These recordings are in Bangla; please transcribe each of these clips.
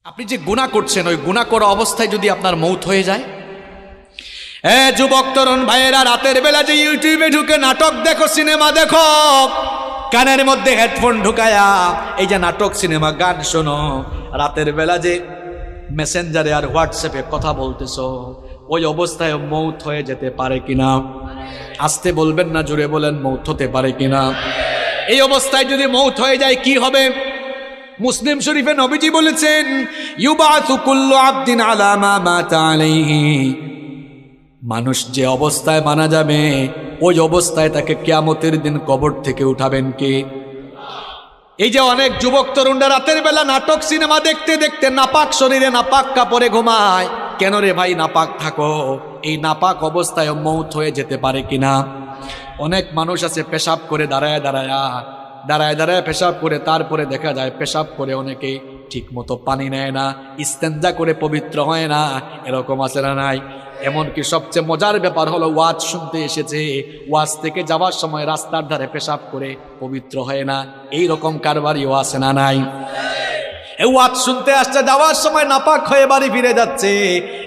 আপনি যে গুনাহ করছেন ওই গুনাহ করা অবস্থায় যদি আপনার মৌত হয়ে যায়, যুবক তরুণ ভাইয়েরা, রাতের বেলা যে ইউটিউবে ঢুকে নাটক দেখো, সিনেমা দেখো, কানের মধ্যে হেডফোন ঢুকায়া এই যে নাটক সিনেমা গান শোনো, রাতের বেলা যে মেসেঞ্জারে আর হোয়াটসঅ্যাপে কথা বলতেছো, ওই অবস্থায় মৌত হয়ে যেতে পারে কিনা? আসতে বলবেন না, জোরে বলেন, মৌত হতে পারে কিনা? এই অবস্থায় যদি মৌত হয়ে যায় কি হবে? মুসলিম শরীফে নবীজি বলেছেন, ইউবাসু কুল্লু আবদিন আলা মা মাতা আলাইহি, মানুষ যে অবস্থায় মারা যাবে ওই অবস্থায় তাকে কিয়ামতের দিন কবর থেকে উঠাবেন কে? এই যে অনেক যুবক তরুণরা রাতের বেলা নাটক সিনেমা দেখতে দেখতে নাপাক শরীরে নাপাক কাপড়ে ঘুমায়। কেন রে ভাই নাপাক থাকো? এই নাপাক অবস্থায় মৌত হয়ে যেতে পারে কিনা? অনেক মানুষ আছে পেশাব করে দাঁড়ায় দাঁড়ায় পেশাব করে, তারপরে দেখা যায় পেশাব করে অনেকে ঠিক মতো পানি নেয় না, ইস্তেঞ্জা করে পবিত্র হয় না, এরকম আছে না নাই? এমনকি সবচেয়ে মজার ব্যাপার হলো, ওয়াজ শুনতে এসেছে, ওয়াজ থেকে যাওয়ার সময় রাস্তার ধারে পেশাব করে পবিত্র হয় না, এই রকম কারবারিও আছে না নাই? এই ওয়াজ শুনতে আসছে, যাওয়ার সময় নাপাক হয়ে বাড়ি ফিরে যাচ্ছে,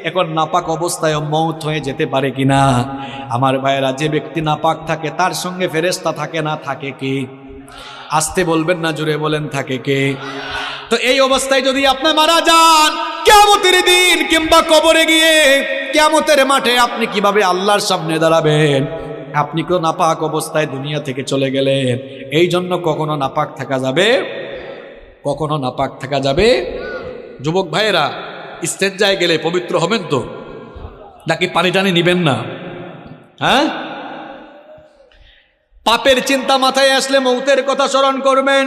এখন নাপাক অবস্থায় মৌত হয়ে যেতে পারে কিনা? আমার ভাইয়েরা, যে ব্যক্তি নাপাক থাকে তার সঙ্গে ফেরেশতা থাকে না, থাকে কি? আসতে বলবেন না, জুড়ে বলেন, থাকে কে? তো এই অবস্থায় যদি আপনি মারা যান, কিয়ামতের দিন কিংবা কবরে গিয়ে কিয়ামতের মাঠে আপনি কিভাবে আল্লাহর সামনে দাঁড়াবেন? আপনি তো নাপাক অবস্থায় দুনিয়া থেকে চলে গেলেন। এই জন্য কখনো নাপাক থাকা যাবে, কখনো নাপাক থাকা যাবে। যুবক ভাইয়েরা, ইস্তেঞ্জায় গেলে পবিত্র হবেন তো, নাকি পানি টানি নিবেন না? হ্যাঁ, পাপের চিন্তা মাথায় আসলে মৌতের কথা স্মরণ করবেন,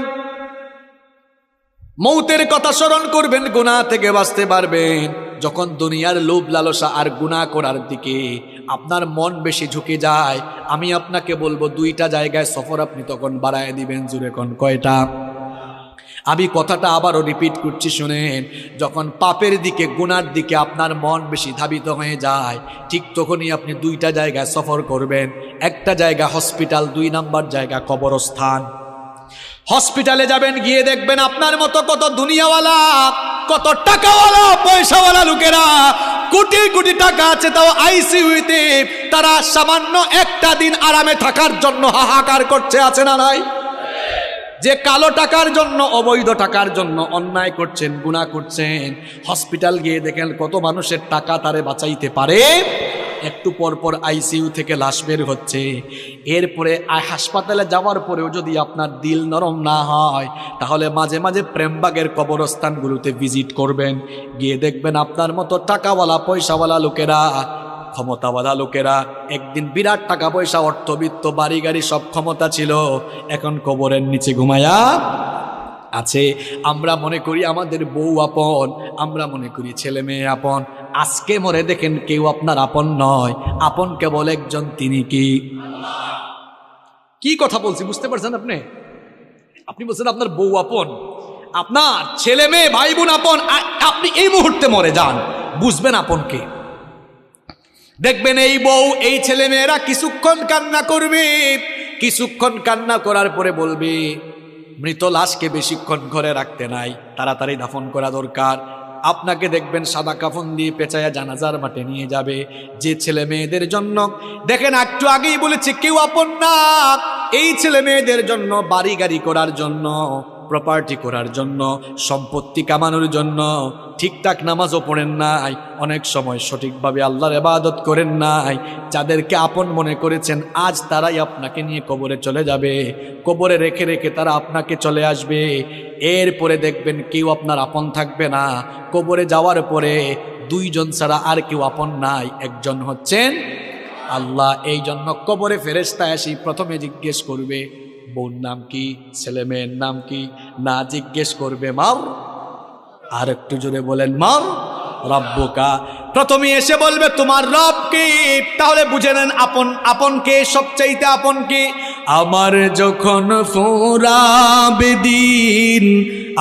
মৌতের কথা স্মরণ করবেন, গুনাহ থেকে বাঁচতে পারবেন। যখন দুনিয়ার লোভ লালসা আর গুনাহ করার দিকে আপনার মন বেশি ঝুঁকে যায়, আমি আপনাকে বলবো দুইটা জায়গায় সফর আপনি তখন বাড়ায় দিবেন। জুড়ে কোন কয়টা? আমি কথাটা আবারও রিপিট করছি, শুনেন। যখন পাপের দিকে, গুনার দিকে আপনার মন বেশি ধাবিত হয়ে যায়, ঠিক তখনই আপনি দুইটা জায়গায় সফর করবেন। একটা জায়গা হসপিটাল, 2 নাম্বার জায়গা কবরস্থান। হসপিটালে যাবেন, গিয়ে দেখবেন আপনার মতো কত দুনিয়াওয়ালা, কত টাকাওয়ালা, পয়সাওয়ালা লোকেরা, কোটি কোটি টাকা আছে, তাও আইসিইউতে তারা সামান্য একটা দিন আরামে থাকার জন্য হাহাকার করছে, আছে না নাই? যে কালো টাকার জন্য, অবৈধ টাকার জন্য অন্যায় করছেন, গুনাহ করছেন, হসপিটাল গিয়ে দেখেন কত মানুষের টাকা তারে বাঁচাইতে পারে। একটু পর পর আইসিইউ থেকে লাশ বের হচ্ছে। এরপরে হাসপাতালে যাওয়ার পরেও যদি আপনার দিল নরম না হয়, তাহলে মাঝে মাঝে প্রেমবাগের কবরস্থানগুলোতে ভিজিট করবেন, গিয়ে দেখবেন আপনার মতো টাকাওয়ালা, পয়সাওয়ালা লোকেরা, ক্ষমতাওয়ালা লোকেরা, একদিন বিরাট টাকা পয়সা, অর্থবিত্ত, বাড়ি গাড়ি সব ক্ষমতা ছিল, এখন কবরের নিচে ঘুমায়া আছে। আমরা মনে করি আমাদের বউ আপন, আমরা মনে করি ছেলে মেয়ে আপন। আজকে মরে দেখেন কেউ আপনার আপন নয়, আপন কেবল একজন, তিনি কি? কি কথা বলছি বুঝতে পারছেন আপনি? আপনি বলছেন আপনার বউ আপন, আপনার ছেলে মেয়ে, ভাই বোন আপন। আপনি এই মুহূর্তে মরে যান, বুঝবেন আপন কে। দেখবেন এই বউ, এই ছেলে মেয়েরা কিছুক্ষণ কান্না করবে, কিছুক্ষণ কান্না করার পরে বলবে, মৃত লাশকে বেশিক্ষণ ঘরে রাখতে নাই, তাড়াতাড়ি দাফন করা দরকার। আপনাকে দেখবেন সাদা কাফন দিয়ে পেঁচায়া জানাজার মাঠে নিয়ে যাবে। যে ছেলে মেয়েদের জন্য, দেখেন একটু আগেই বলেছি কেউ আপন না, এই ছেলে মেয়েদের জন্য, বাড়ি গাড়ি করার জন্য, প্রপার্টি করার জন্য, সম্পত্তি কামানোর জন্য ঠিকঠাক নামাজও পড়েন নাই, অনেক সময় সঠিকভাবে আল্লাহর ইবাদত করেন নাই। যাদেরকে আপন মনে করেছেন, আজ তারাই আপনাকে নিয়ে কবরে চলে যাবে, কবরে রেখে রেখে তারা আপনাকে চলে আসবে। এরপরে দেখবেন কেউ আপনার আপন থাকবে না। কবরে যাওয়ার পরে 2 জন ছাড়া আর কেউ আপন নাই, একজন হচ্ছেন আল্লাহ। এই জন্য কবরে ফেরেশতা এসে প্রথমে জিজ্ঞেস করবে, বোন নাম কি, ছেলে মেয়ের নাম কি? না, জিজ্ঞেস করবে মার। আর একটু জোরে বলেন, মার রব্বুকা। প্রথমে এসে বলবে তোমার রব কে। তাহলে বুঝে নেন আপন, আপন কে, সবচাইতে আপন কে। আমার যখন ফুরাবে দিন,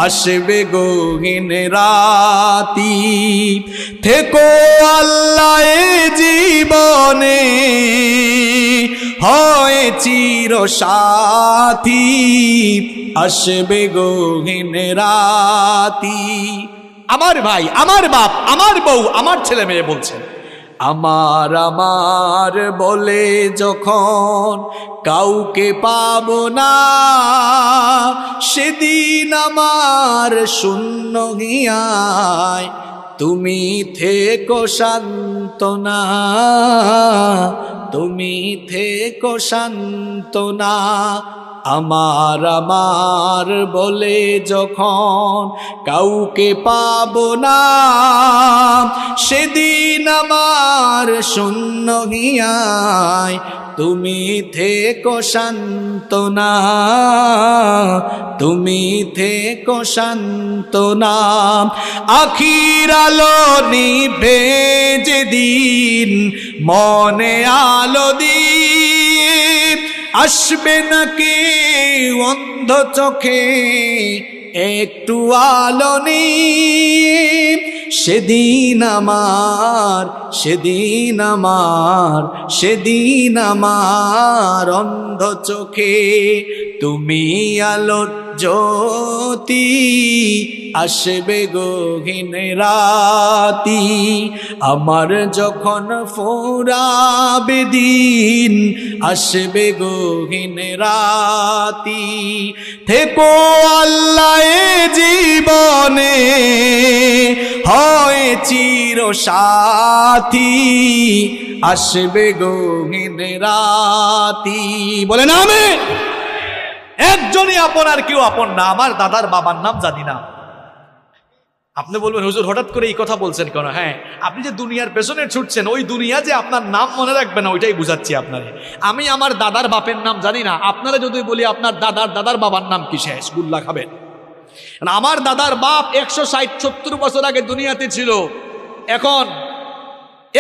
আসবে গহীন রাতি, থেকো আল্লাহ এ জীবনে, হয় চির সাথী, আসবে গহীন রাতি। আমার ভাই, আমার বাপ, আমার বউ, আমার ছেলে মেয়ে বলছেন, আমার আমার বলে যখন কাউকে পাবো না, সেদিন আমার শূন্য হিয়ায় তুমি থেকো সান্ত্বনা, তুমি থেকো সান্ত্বনা। আমার আমার বলে যখন কাউকে পাবো না, সেদিন আমার শূন্য হিয়ায় তুমি থেকো সান্ত্বনা, তুমি থেকো সান্ত্বনা। আখির আলো নিভে যেদিন মনে আলো দিয়ে, আসবে না কেউ অন্ধ চোখে একটু আলো নিয়ে, সেদিন আমার, সেদিন আমার, সেদিন আমার অন্ধ চোখে তুমি আলোর জ্যোতি, আসবে গহীন রাতি। আমার যখন ফুরাবে দিন, আসবে গহীন রাতি। থেকো আল্লাহ এ জীবনে হয় চির সাথী, আসবে গহীন রাতি। বলে না আমি একজনই আপন আর কেউ আপন না। আমার দাদার বাবার নাম জানি না। আপনি বলবেন হুজুর হঠাৎ করে এই কথা বলছেন কেন? হ্যাঁ, আপনি যে দুনিয়ার পেছনে ছুটছেন, ওই দুনিয়া যে আপনার নাম মনে রাখবে না, ওইটাই বুঝাচ্ছি আপনারে। আমি আমার দাদার বাপের নাম জানি না। আপনারা যদি বলি আপনার দাদার দাদার বাবার নাম কি, শেষ গুল্লা খাবেন। আমার দাদার বাপ 160-70 বছর আগে দুনিয়াতে ছিল। এখন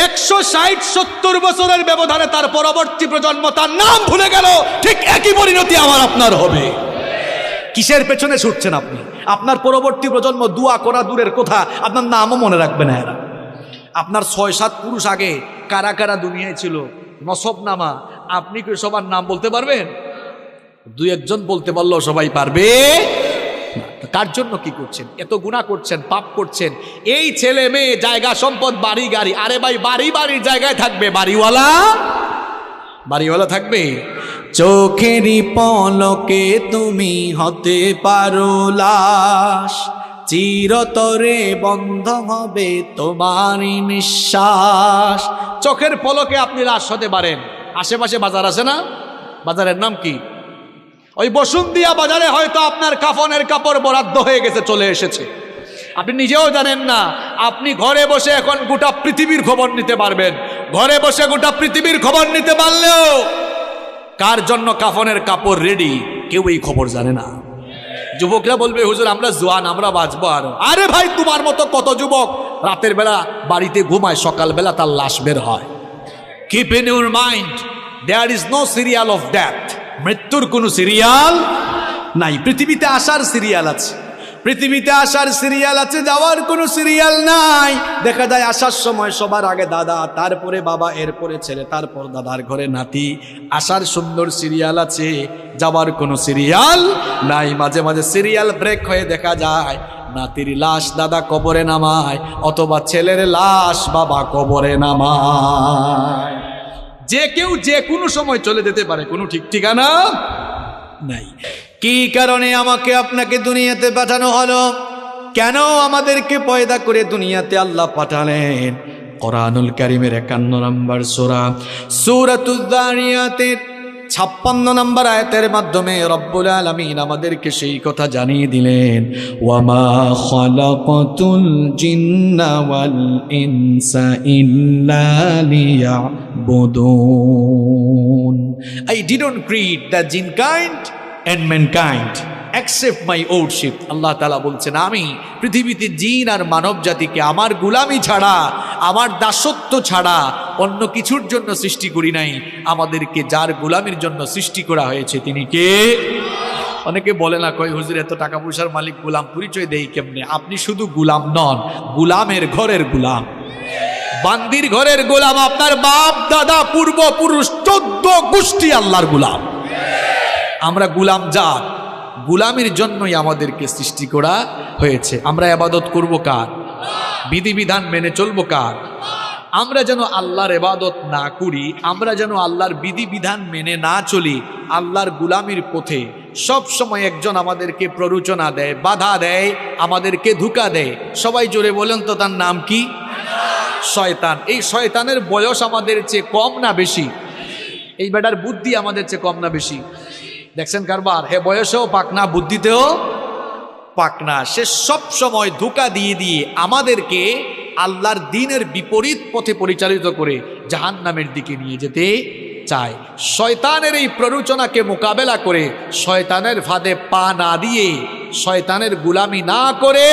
160-70 বছরের ব্যবধানে তার পরবর্তী প্রজন্ম তার নাম ভুলে গেল। ঠিক একই পরিণতি আমার আপনার হবে। কিসের পেছনে ছুটছেন আপনি? আপনার পরবর্তী প্রজন্ম দোয়া করা দূরের কথা, আপনার নামও মনে রাখবে না এরা। আপনার 6-7 পুরুষ আগে কারা কারা দুনিয়ায় ছিল, নসবনামা, আপনি কি সবার নাম বলতে পারবেন? 2-1 জন বলতে পারলেও সবাই পারবে। কার জন্য কি করছেন? এত গুনাহ করছেন, পাপ করছেন। এই ছেলে মেয়ে, জায়গা সম্পদ, বাড়ি গাড়ি, আরে ভাই বাড়ি বাড়ির জায়গায় থাকবে, বাড়িওয়ালা বাড়িওয়ালা থাকবে। চোখেরই পলকে তুমি হতে পারো লাশ, চিরতরে বন্ধ হবে তোমারই নিঃশ্বাস। চোখের পলকে আপনি লাশ হতে পারেন। আশেপাশে বাজার আছে না? বাজারের নাম কি? ওই বসুন্ধিয়া বাজারে হয়তো আপনার কাফনের কাপড় বরাদ্দ হয়ে গেছে, চলে এসেছে, আপনি নিজেও জানেন না। আপনি ঘরে বসে এখন গোটা পৃথিবীর খবর নিতে পারবেন। ঘরে বসে গোটা পৃথিবীর খবর নিতে পারলেও কার জন্য কাফনের কাপড় রেডি, কেউ এই খবর জানে না। যুবকরা বলবে হুজুর আমরা জোয়ান, আমরা বাঁচবো আরো। আরে ভাই তোমার মতো কত যুবক রাতের বেলা বাড়িতে ঘুমায়, সকালবেলা তার লাশ বের হয়। Keep in your mind, there is no serial of death. মৃত্যুর কোনো সিরিয়াল নাই। পৃথিবীতে আসার সিরিয়াল আছে, পৃথিবীতে আসার সিরিয়াল আছে, যাওয়ার কোনো সিরিয়াল নাই। দেখা যায় আসার সময় সবার আগে দাদা, তারপরে বাবা, এরপরে ছেলে, তারপর দাদার ঘরে নাতি। আসার সুন্দর সিরিয়াল আছে, যাওয়ার কোনো সিরিয়াল নাই। মাঝে মাঝে সিরিয়াল ব্রেক হয়ে দেখা যায় নাতির লাশ দাদা কবরে নামায়, অথবা ছেলের লাশ বাবা কবরে নামায়। যে কেউ যে কোনো সময় চলে যেতে পারে, কোনো ঠিক ঠিকানা নাই। কি কারণে আমাকে আপনাকে দুনিয়াতে পাঠানো হলো? কেন আমাদেরকে পয়দা করে দুনিয়াতে আল্লাহ পাঠালেন? কোরআনুল কারীমের 51 নম্বর সূরা সূরাতুয যারিয়াতের 56 নম্বর আয়াতের মাধ্যমে রব্বুল আলামিন আমাদেরকে সেই কথা জানিয়ে দিলেন, ওয়ামা খালাকাতুল জিন্না ওয়াল ইনসা ইল্লা লিয়াবুদুন। I didn't create the jinn kind and mankind except my worship. আল্লাহ তাআলা বলছেন আমি পৃথিবীতে জিন আর মানব জাতিকে আমার গোলামি ছাড়া, আমার দাসত্ব ছাড়া অন্য কিছুর জন্য সৃষ্টি করি নাই। আমাদেরকে যার গোলামির জন্য সৃষ্টি করা হয়েছে তিনি কে? অনেকে বলে না, কয় হুজুর এত টাকা পয়সার মালিক, গোলাম পরিচয় দেই কেমনে? আপনি শুধু গোলাম নন, গোলামের ঘরের গোলাম, বান্দির ঘরের গোলাম। আপনার বাপ দাদা পূর্বপুরুষ 14 গোষ্ঠী আল্লাহর গোলাম। আমরা গোলাম জাত, গোলামের জন্যই আমাদেরকে সৃষ্টি করা হয়েছে। আমরা ইবাদত করব কার? বিধিবিধান মেনে চলবো কার? আমরা যেন আল্লাহর ইবাদত না করি, আমরা যেন আল্লাহর বিধিবিধান মেনে না চলি, আল্লাহর গুলামির পথে সব সময় একজন আমাদেরকে প্ররোচনা দেয়, বাধা দেয়, আমাদেরকে ধোঁকা দেয়। সবাই জোরে বলেন তো তার নাম কি? শয়তান। এই শয়তানের বয়স আমাদের চেয়ে কম না বেশি? এই বেটার বুদ্ধি আমাদের চেয়ে কম না বেশি? দেখছেন কারবার, হে বয়সেও পাকনা, বুদ্ধিতেও পাকনা। সে সব সময় ধোঁকা দিয়ে দিয়ে আমাদেরকে আল্লাহর দ্বীনের বিপরীত পথে পরিচালিত করে জাহান্নামের দিকে নিয়ে যেতে চায়। শয়তানের এই প্ররোচনাকে মোকাবেলা করে, শয়তানের ফাঁদে পা না দিয়ে, শয়তানের গুলামি না করে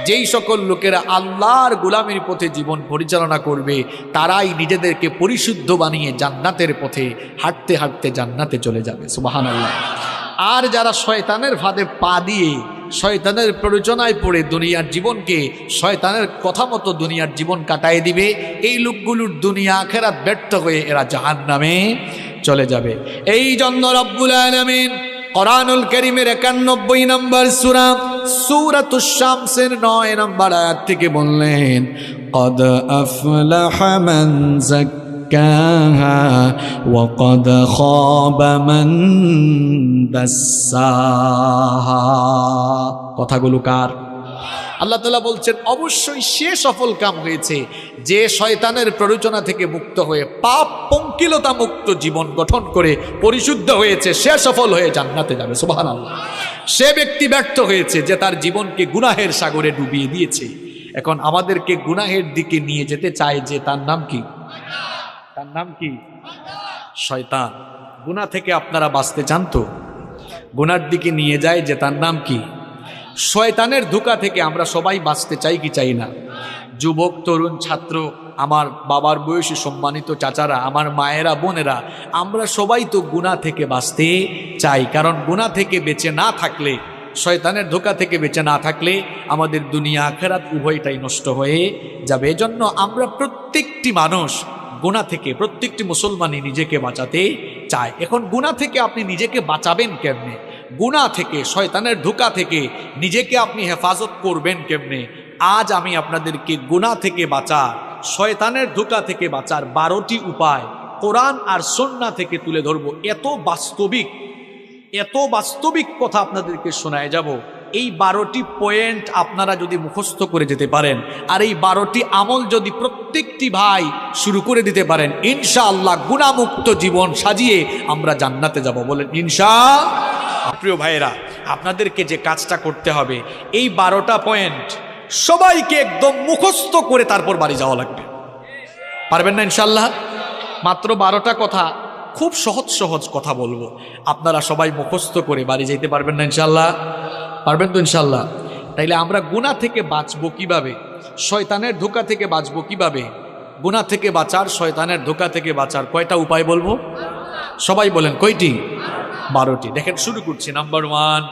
যেই সকল লোকেরা আল্লাহর গুলামির পথে জীবন পরিচালনা করবে, তারাই নিজেদেরকে পরিশুদ্ধ বানিয়ে জান্নাতের পথে হাঁটতে হাঁটতে জান্নাতে চলে যাবে। সুবহানাল্লাহ। আর যারা শয়তানের ফাঁদে পা দিয়ে, শয়তানের প্ররোচনায় পড়ে দুনিয়ার জীবনকে শয়তানের কথা মতো দুনিয়ার জীবন কাটায় দিবে, এই লোকগুলোর দুনিয়া আখিরাত ব্যর্থ হয়ে এরা জাহান্নামে চলে যাবে। এই জন্য রব্বুল আলামিন কোরআনুল কারীমের 91 নম্বর সূরা সূরাতুশ শামসের 9 নম্বর আয়াত থেকে বললেন, কদ আফলাহা মান যাক্কাহা ওয়া কদ খাবা মান দাসসাহা। কথাগুলো কার? আল্লাহ তাআলা বলছেন অবশ্যই সে সফল কাম হয়েছে যে শয়তানের প্ররোচনা থেকে মুক্ত হয়ে পাপ পঙ্কিলতা মুক্ত জীবন গঠন করে পরিশুদ্ধ হয়েছে, সে সফল হয়ে জান্নাতে যাবে। সুবহানাল্লাহ। সে ব্যক্তি ব্যর্থ হয়েছে যে তার জীবনকে গুনাহের সাগরে ডুবিয়ে দিয়েছে। এখন আমাদেরকে গুনাহের দিকে নিয়ে যেতে চায় যে, তার নাম কি? তার নাম কি? শয়তান। গুনাহ থেকে আপনারা বাঁচতে চান তো? গুনার দিকে নিয়ে যায় যে, তার নাম কি? শয়তানের ধোঁকা থেকে আমরা সবাই বাঁচতে চাই কি চাই না? যুবক, তরুণ, ছাত্র, আমার বাবার বয়সী সম্মানিত চাচারা, আমার মায়েরা, বোনেরা, আমরা সবাই তো গুনাহ থেকে বাঁচতে চাই। কারণ গুনাহ থেকে বেঁচে না থাকলে, শয়তানের ধোঁকা থেকে বেঁচে না থাকলে আমাদের দুনিয়া আখিরাত উভয়টাই নষ্ট হয়ে যাবে। এজন্য আমরা প্রত্যেকটি মানুষ গুনাহ থেকে, প্রত্যেকটি মুসলমানই নিজেকে বাঁচাতে চায়। এখন গুনাহ থেকে আপনি নিজেকে বাঁচাবেন কেমনে? গুনাহ থেকে, শয়তানের ধোঁকা থেকে নিজেকে আপনি হেফাজত করবেন কেমনে? আজ আমি আপনাদেরকে গুনাহ থেকে বাঁচার, শয়তানের ধোঁকা থেকে বাঁচার 12টি উপায় কোরআন আর সুন্নাহ থেকে তুলে ধরবো। এত বাস্তবিক কথা আপনাদেরকে শোনায় যাব। এই 12টি পয়েন্ট আপনারা যদি মুখস্থ করে যেতে পারেন, আর এই 12টি আমল যদি প্রত্যেকটি ভাই শুরু করে দিতে পারেন, ইনশাআল্লাহ গুনাহমুক্ত জীবন সাজিয়ে আমরা জান্নাতে যাব। বলেন ইনশাআল্লাহ। প্রিয় ভাইয়েরা, আপনাদেরকে যে কাজটা করতে হবে, এই 12টা পয়েন্ট সবাইকে একদম মুখস্থ করে তারপর বাড়ি যাওয়া লাগবে। পারবেন না ইনশাআল্লাহ? মাত্র 12টা কথা, খুব সহজ কথা বলবো, আপনারা সবাই মুখস্থ করে বাড়ি যেতে পারবেন না ইনশাআল্লাহ? পারবেন তো ইনশাআল্লাহ? তাইলে আমরা গুনাহ থেকে বাঁচবো কিভাবে? শয়তানের ধোঁকা থেকে বাঁচবো কিভাবে? গুনাহ থেকে বাঁচার, শয়তানের ধোঁকা থেকে বাঁচার কয়টা উপায় বলবো? সবাই বলেন কয়টি? 12টি। দেখেন, শুরু করছি। নাম্বার 1,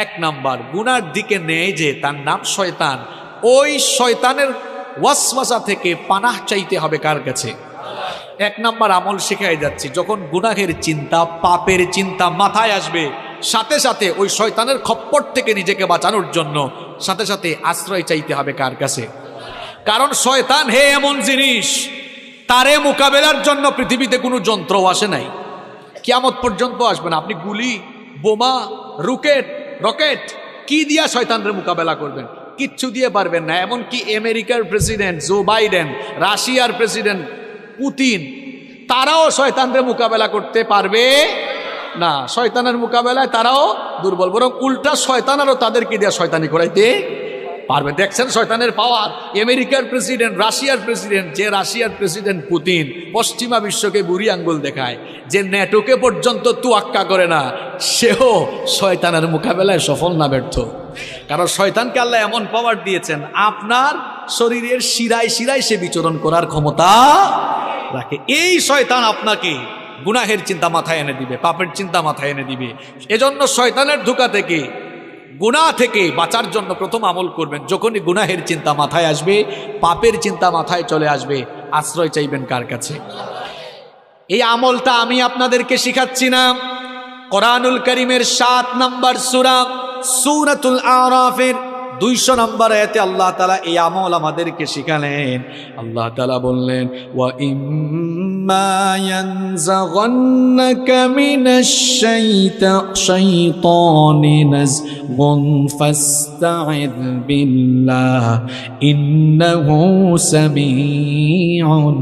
1 নাম্বার, গুনার দিকে নেয় যে তার নাম শয়তান, ওই শয়তানের ওয়াসওয়াসা থেকে পানাহ চাইতে হবে কার কাছে? 1 নাম্বার আমল শেখাই যাচ্ছি। যখন গুনাহের চিন্তা, পাপের চিন্তা মাথায় আসবে, সাথে সাথে ওই শয়তানের খপ্পর থেকে নিজেকে বাঁচানোর জন্য সাথে সাথে আশ্রয় চাইতে হবে কার কাছে? কারণ শয়তান হে এমন জিনিস, তারে মোকাবেলার জন্য পৃথিবীতে কোনো যন্ত্র আসে নাই, কিয়ামত পর্যন্ত আসবে না। আপনি গুলি, বোমা, রকেট কি দিয়া শয়তানরে মোকাবেলা করবেন? কিচ্ছু দিয়ে পারবেন না। এমনকি আমেরিকার প্রেসিডেন্ট জো বাইডেন, রাশিয়ার প্রেসিডেন্ট পুতিন, তারাও শয়তানরে মোকাবেলা করতে পারবে না। শয়তানের মোকাবেলায় তারাও দুর্বল, বরং উল্টা শয়তান আরও তাদেরকে দিয়ে শয়তানি করাইতে পারবে। দেখছেন শয়তানের পাওয়ার। আমেরিকার প্রেসিডেন্ট, রাশিয়ার প্রেসিডেন্ট, যে রাশিয়ার প্রেসিডেন্ট পুতিন পশ্চিমা বিশ্বকে বুড়ি আঙ্গুল দেখায়, যে ন্যাটোকে পর্যন্ত তুয়াক্কা করে না, সেও শয়তানের মোকাবেলায় সফল না ব্যর্থ। কারণ শয়তানকে আল্লাহ এমন পাওয়ার দিয়েছেন, আপনার শরীরের শিরায় শিরায় সে বিচরণ করার ক্ষমতা রাখে। এই শয়তান আপনাকে গুনাহের চিন্তা মাথায় এনে দিবে, পাপের চিন্তা মাথায় এনে দিবে। এজন্য শয়তানের ধোঁকা থেকে, গুনাহ থেকে বাঁচার জন্য প্রথম আমল করবেন, যখনই গুনাহের চিন্তা মাথায় আসবে, পাপের চিন্তা মাথায় চলে আসবে, আশ্রয় চাইবেন কার কাছে? এই আমলটা আমি আপনাদেরকে শিখাচ্ছি না, কোরআনুল কারীমের 7 নম্বর সূরা সূরাতুল আরাফের 200 নম্বর আয়াতে আল্লাহ তাআলা এই আমল আমাদেরকে শিখালেন। আল্লাহ তাআলা বললেন, ওয়া ইম্মা ইয়ানজাগান্নাকা মিনাশ শাইতানি নাযগুন ফাস্তাইয বিল্লাহ ইন্নাহু সামিউন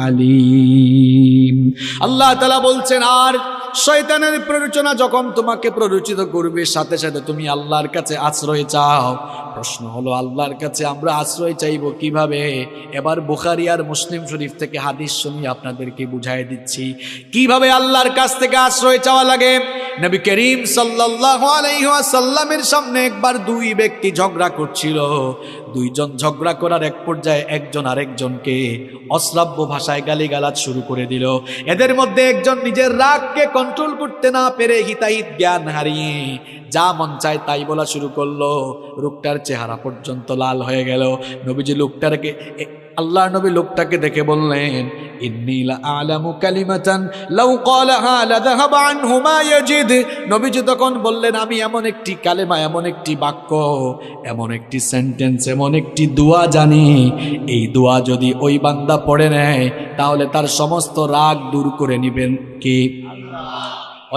আলীম। আল্লাহ তাআলা বলছেন, আর শয়তানের প্ররোচনা যখন তোমাকে প্ররোচিত করবে, সাথে সাথে তুমি আল্লাহর কাছে আশ্রয় চাও। প্রশ্ন হলো, আল্লাহর কাছে আমরা আশ্রয় চাইবো কিভাবে? এবার বুখারী আর মুসলিম শরীফ থেকে হাদিস শুনি আপনাদেরকে বুঝাই দিচ্ছি কিভাবে আল্লাহর কাছ থেকে আশ্রয় চাওয়া লাগে। নবী করিম সাল্লাল্লাহু আলাইহি ওয়াসাল্লামের সামনে একবার দুই ব্যক্তি ঝগড়া করছিল। দুইজন ঝগড়া করার এক পর্যায়ে একজন আরেকজনকে অশ্রাব্য ভাষায় গালিগালাজ শুরু করে দিল। এদের মধ্যে একজন নিজের রাগকে কন্ট্রোল করতে না পেরে হিতাহিত জ্ঞান হারিয়ে যা মন চায় তাই বলা শুরু করলো। লোকটার চেহারা পর্যন্ত লাল হয়ে গেল। নবীজি লোকটাকে আল্লাহর নবী লোকটাকে দেখে বললেন, ইন্নী লা আ'লামু কালিমাতান লাউ ক্বালাহা লাযাহাবা আনহু মা ইয়াজিদ। নবীজি তখন বললেন, আমি এমন একটি কালেমা, এমন একটি বাক্য, এমন একটি সেন্টেন্স, এমন একটি দোয়া জানি, এই দোয়া যদি ওই বান্দা পড়ে নেয় তাহলে তার সমস্ত রাগ দূর করে নেবেন কে?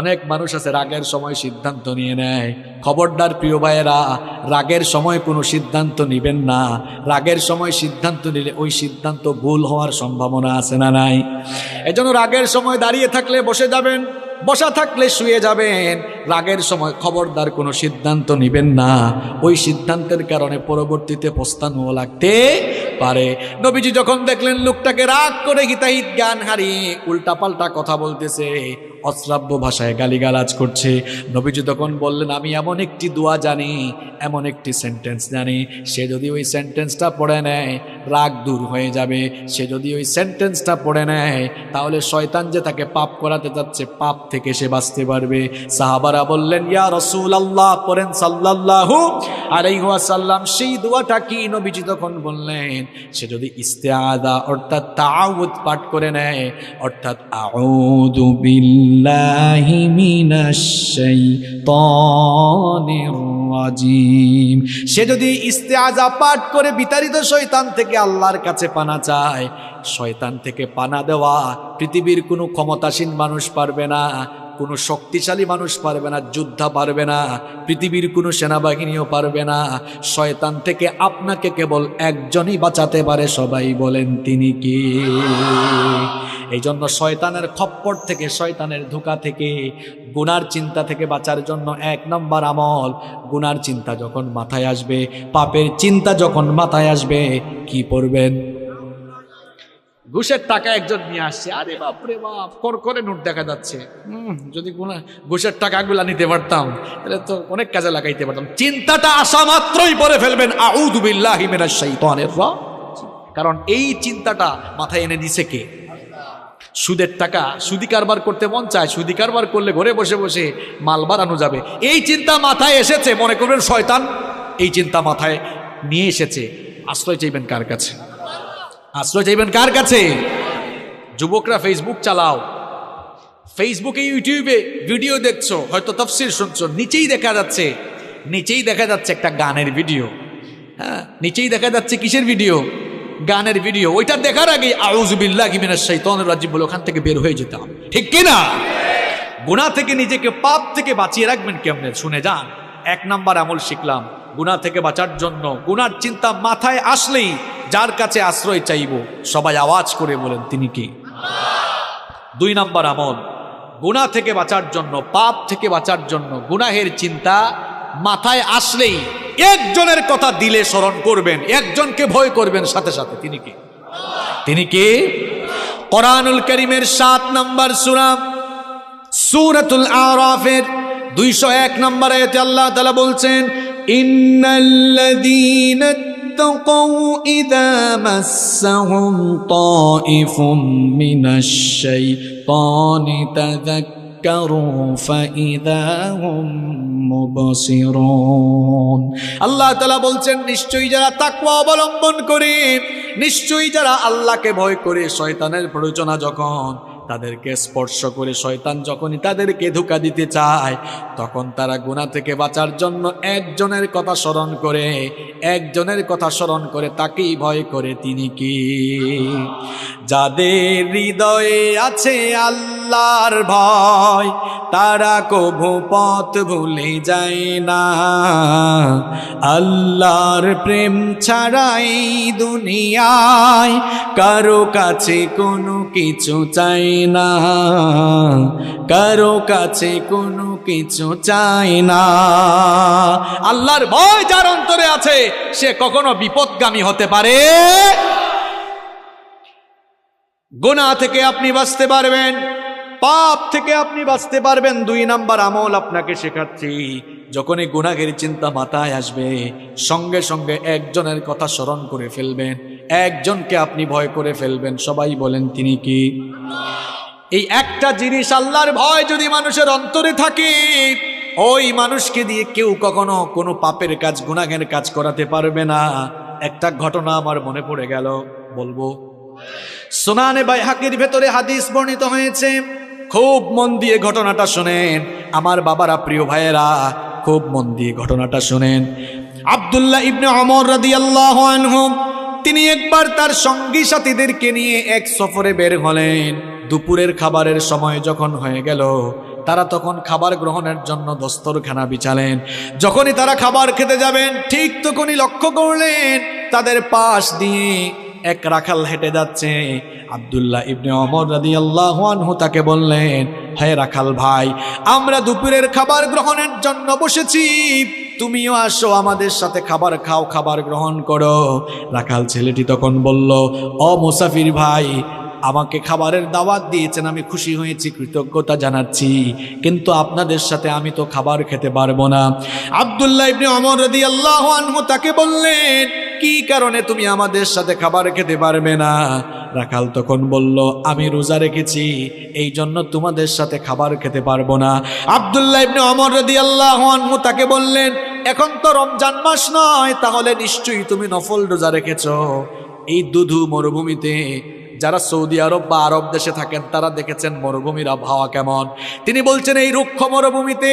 অনেক মানুষ আছে রাগের সময় সিদ্ধান্ত নিয়ে নেয়। খবরদার প্রিয় ভাইয়েরা, রাগের সময় কোনো সিদ্ধান্ত নেবেন না। রাগের সময় সিদ্ধান্ত নিলে ওই সিদ্ধান্ত ভুল হওয়ার সম্ভাবনা আছে না নাই? এজন্য রাগের সময় দাঁড়িয়ে থাকলে বসে যাবেন, বসা থাকলে শুয়ে যাবেন। রাগের সময় খবরদার কোনো সিদ্ধান্ত নেবেন না। ওই সিদ্ধান্তের কারণে পরবর্তীতে পস্তানো লাগতে পারে। নবীজি যখন দেখলেন লোকটাকে রাগ করে হিতাহিত জ্ঞান হারিয়ে উল্টাপাল্টা কথা বলতেছে, অশ্রাব্য ভাষায় গালিগালাজ করছে, নবীজি তখন বললেন, আমি এমন একটি দোয়া জানি, এমন একটি সেন্টেন্স জানি, সে যদি ওই সেন্টেন্সটা পড়ে নেয় রাগ দূর হয়ে যাবে। সে যদি ওই সেন্টেন্সটা পড়ে নেয় তাহলে শয়তান যে তাকে পাপ করাতে যাচ্ছে, পাপ থেকে সে বাঁচতে পারবে। সাহাবারা বললেন, ইয়া রাসূলুল্লাহ, পড়েন সাল্লাল্লাহু আলাইহি ওয়াসাল্লাম। সেই দোয়াটা কি? নবীজি তখন বললেন, সে যদি ইস্তেআযা অর্থাৎ তাআউযু পাঠ করে নেয়, অর্থাৎ আউযু বিল্লাহি মিনাশ শাইতানির রাজিম, সে যদি ইস্তেআযা পাঠ করে বিতাড়িত শয়তান থেকে আল্লাহর কাছে পানা চায়, শয়তান থেকে পানা দেওয়া পৃথিবীর কোনো ক্ষমতাসীন মানুষ পারবে না, কোনো শক্তিশালী মানুষ পারবে না, যোদ্ধা পারবে না, পৃথিবীর কোনো সেনাবাহিনীও পারবে না। শয়তান থেকে আপনাকে কেবল একজনই বাঁচাতে পারে, সবাই বলেন তিনি কে? এই জন্য শয়তানের খপ্পর থেকে, শয়তানের ধোঁকা থেকে, গুনার চিন্তা থেকে বাঁচার জন্য 1 নম্বর আমল, গুনার চিন্তা যখন মাথায় আসবে, পাপের চিন্তা যখন মাথায় আসবে, কি পড়বেন? ঘুষের টাকা একজন নিয়ে আসছে, আরে বাপরে বাপ, করে নোট দেখা যাচ্ছে, যদি ঘুষের টাকাগুলা নিতে পারতাম তাহলে তো অনেক কাজে লাগাইতে পারতাম। চিন্তাটা আসা মাত্রই পরে ফেলবেন আউযু বিল্লাহি মিনাশ শাইতানির রাজিম, কারণ এই চিন্তাটা মাথায় এনে দিছে কে? সুদের টাকা, সুদি কারবার করতে মন চায়, সুদি কারবার করলে ঘরে বসে বসে মাল বাড়ানো যাবে, এই চিন্তা মাথায় এসেছে, মনে করবেন শয়তান এই চিন্তা মাথায় নিয়ে এসেছে। আশ্রয় চাইবেন কার কাছে? আশ্রয় চাইবেন কার কাছে? যুবকরা ফেসবুক চালাও, ফেসবুকে ইউটিউবে ভিডিও দেখছো, হয়তো তাফসীর শুনছো, নিচেই দেখা যাচ্ছে একটা গানের ভিডিও। হ্যাঁ, নিচেই দেখা যাচ্ছে কিসের ভিডিও? গানের ভিডিও। ওইটা দেখার আগে আউযু বিল্লাহি মিনাশ শাইতানির রাজিম বলে ওখান থেকে বের হয়ে যেতে হবে, ঠিক কিনা? গুনাহ থেকে নিজেকে, পাপ থেকে বাঁচিয়ে রাখবেন কেমনে? শুনে যান। 1 নাম্বার আমল শিখলাম, গুনাহ থেকে বাঁচার জন্য গুনার চিন্তা মাথায় আসলেই যার কাছে আশ্রয় চাইব, সবাই আওয়াজ করে বলেন তিনি কি? 2 নাম্বার আমল, গুনাহ থেকে বাঁচার জন্য, পাপ থেকে বাঁচার জন্য গুনাহের চিন্তা মাথায় আসলেই একজনের কথা দিলে স্মরণ করবেন, একজনকে ভয় করবেন সাথে সাথে, তিনি কি? তিনি কি? কোরআনুল কারীমের 7 নম্বর সূরা সূরাতুল আরাফের 201 নম্বর আয়াতে আল্লাহ তাআলা বলছেন, ইন্নাল্লাযীনা তাকাউ ইযা মাসসাহুম তাইফুম মিনাশ শাইতানি তাযাক্কারু ফাইযা হুম মুবসিরুন। আল্লাহ তাআলা বলছেন, নিশ্চয়ই যারা তাকওয়া অবলম্বন করে, নিশ্চয়ই যারা আল্লাহকে ভয় করে, শয়তানের প্ররোচনা যখন তাদেরকে স্পর্শ করে শয়তান যখনই তাদেরকে ধোঁকা দিতে চায়, তখন তারা গুনাহ থেকে বাঁচার জন্য একজনের কথা স্মরণ করে তাকেই ভয় করে। তিনি কি? যাদের হৃদয়ে আছে আল্লাহর ভয়, তারা কভু পথ ভুলে যায় না। আল্লাহর প্রেম ছাড়াই দুনিয়ায় কারো কাছে কোনো কিছু চাই না, কারো কাছে কোনো কিছু চাই না। আল্লাহর ভয় যার অন্তরে আছে সে কখনো বিপদগামী হতে পারে। গুনাহ থেকে আপনি বাঁচতে পারবেন, পাপ থেকে আপনি বাঁচতে পারবেন। 2 নাম্বার আমল আপনাকে শেখাচ্ছি, যখনই গুনাহের চিন্তা মাথায় আসবে সঙ্গে সঙ্গে একজনের কথা স্মরণ করে ফেলবেন, একজনকে আপনি ভয় করে ফেলবেন। সবাই বলেন তিনি কি? এই একটা জিনিস, আল্লাহর ভয় যদি মানুষের অন্তরে থাকে, ওই মানুষকে দিয়ে কেউ কখনো কোনো পাপের কাজ, গুনাহের কাজ করাতে পারবে না। একটা ঘটনা আমার মনে পড়ে গেল, বলবো। সুনানে বাইহাকির ভেতরে হাদিস বর্ণিত হয়েছে, খুব মন দিয়ে ঘটনাটা শুনেন আমার বাবারা, প্রিয় ভাইয়েরা, খুব মন দিয়ে ঘটনাটা শুনেন। আব্দুল্লাহ ইবনে ওমর রাদিয়াল্লাহু আনহু তিনি একবার তার সঙ্গী সাথীদেরকে নিয়ে এক সফরে বের হলেন। দুপুরের খাবারের সময় যখন হয়ে গেল, তারা তখন খাবার গ্রহণের জন্য দস্তরখানা বিছালেন। যখনই তারা খাবার খেতে যাবেন, ঠিক তখনই লক্ষ্য করলেন তাদের পাশ দিয়ে এক রাখাল হেঁটে যাচ্ছে। আব্দুল্লাহ ইবনে ওমর রাদিয়াল্লাহু আনহু তাকে বললেন, হে রাখাল ভাই, আমরা দুপুরের খাবার গ্রহণের জন্য বসেছি, তুমিও আসো, আমাদের সাথে খাবার খাও, খাবার গ্রহণ করো। রাখাল ছেলেটি তখন বলল, ও মুসাফির ভাই, আমাকে খাবারের দাওয়াত দিয়েছেন, আমি খুশি হয়েছি, কৃতজ্ঞতা জানাচ্ছি, কিন্তু আপনাদের সাথে আমি তো খাবার খেতে পারবো না। আব্দুল্লাহ ইবনে ওমর রাদিয়াল্লাহু আনহু তাকে বললেন, কি কারণে তুমি আমাদের সাথে খাবার খেতে পারবে না? রাখাল তখন বলল, আমি রোজা রেখেছি, এই জন্য তোমাদের সাথে খাবার খেতে পারবো না। আব্দুল্লাহ ইবনে ওমর রাদিয়াল্লাহু আনহু তাকে বললেন, এখন তো রমজান মাস নয়, তাহলে নিশ্চয়ই তুমি নফল রোজা রেখেছো। এই দুধু মরুভূমিতে, যারা সৌদি আরব বা আরব দেশে থাকেন তারা দেখেছেন মরুভূমির আবহাওয়া কেমন। তিনি বলছেন, এই রুক্ষ মরুভূমিতে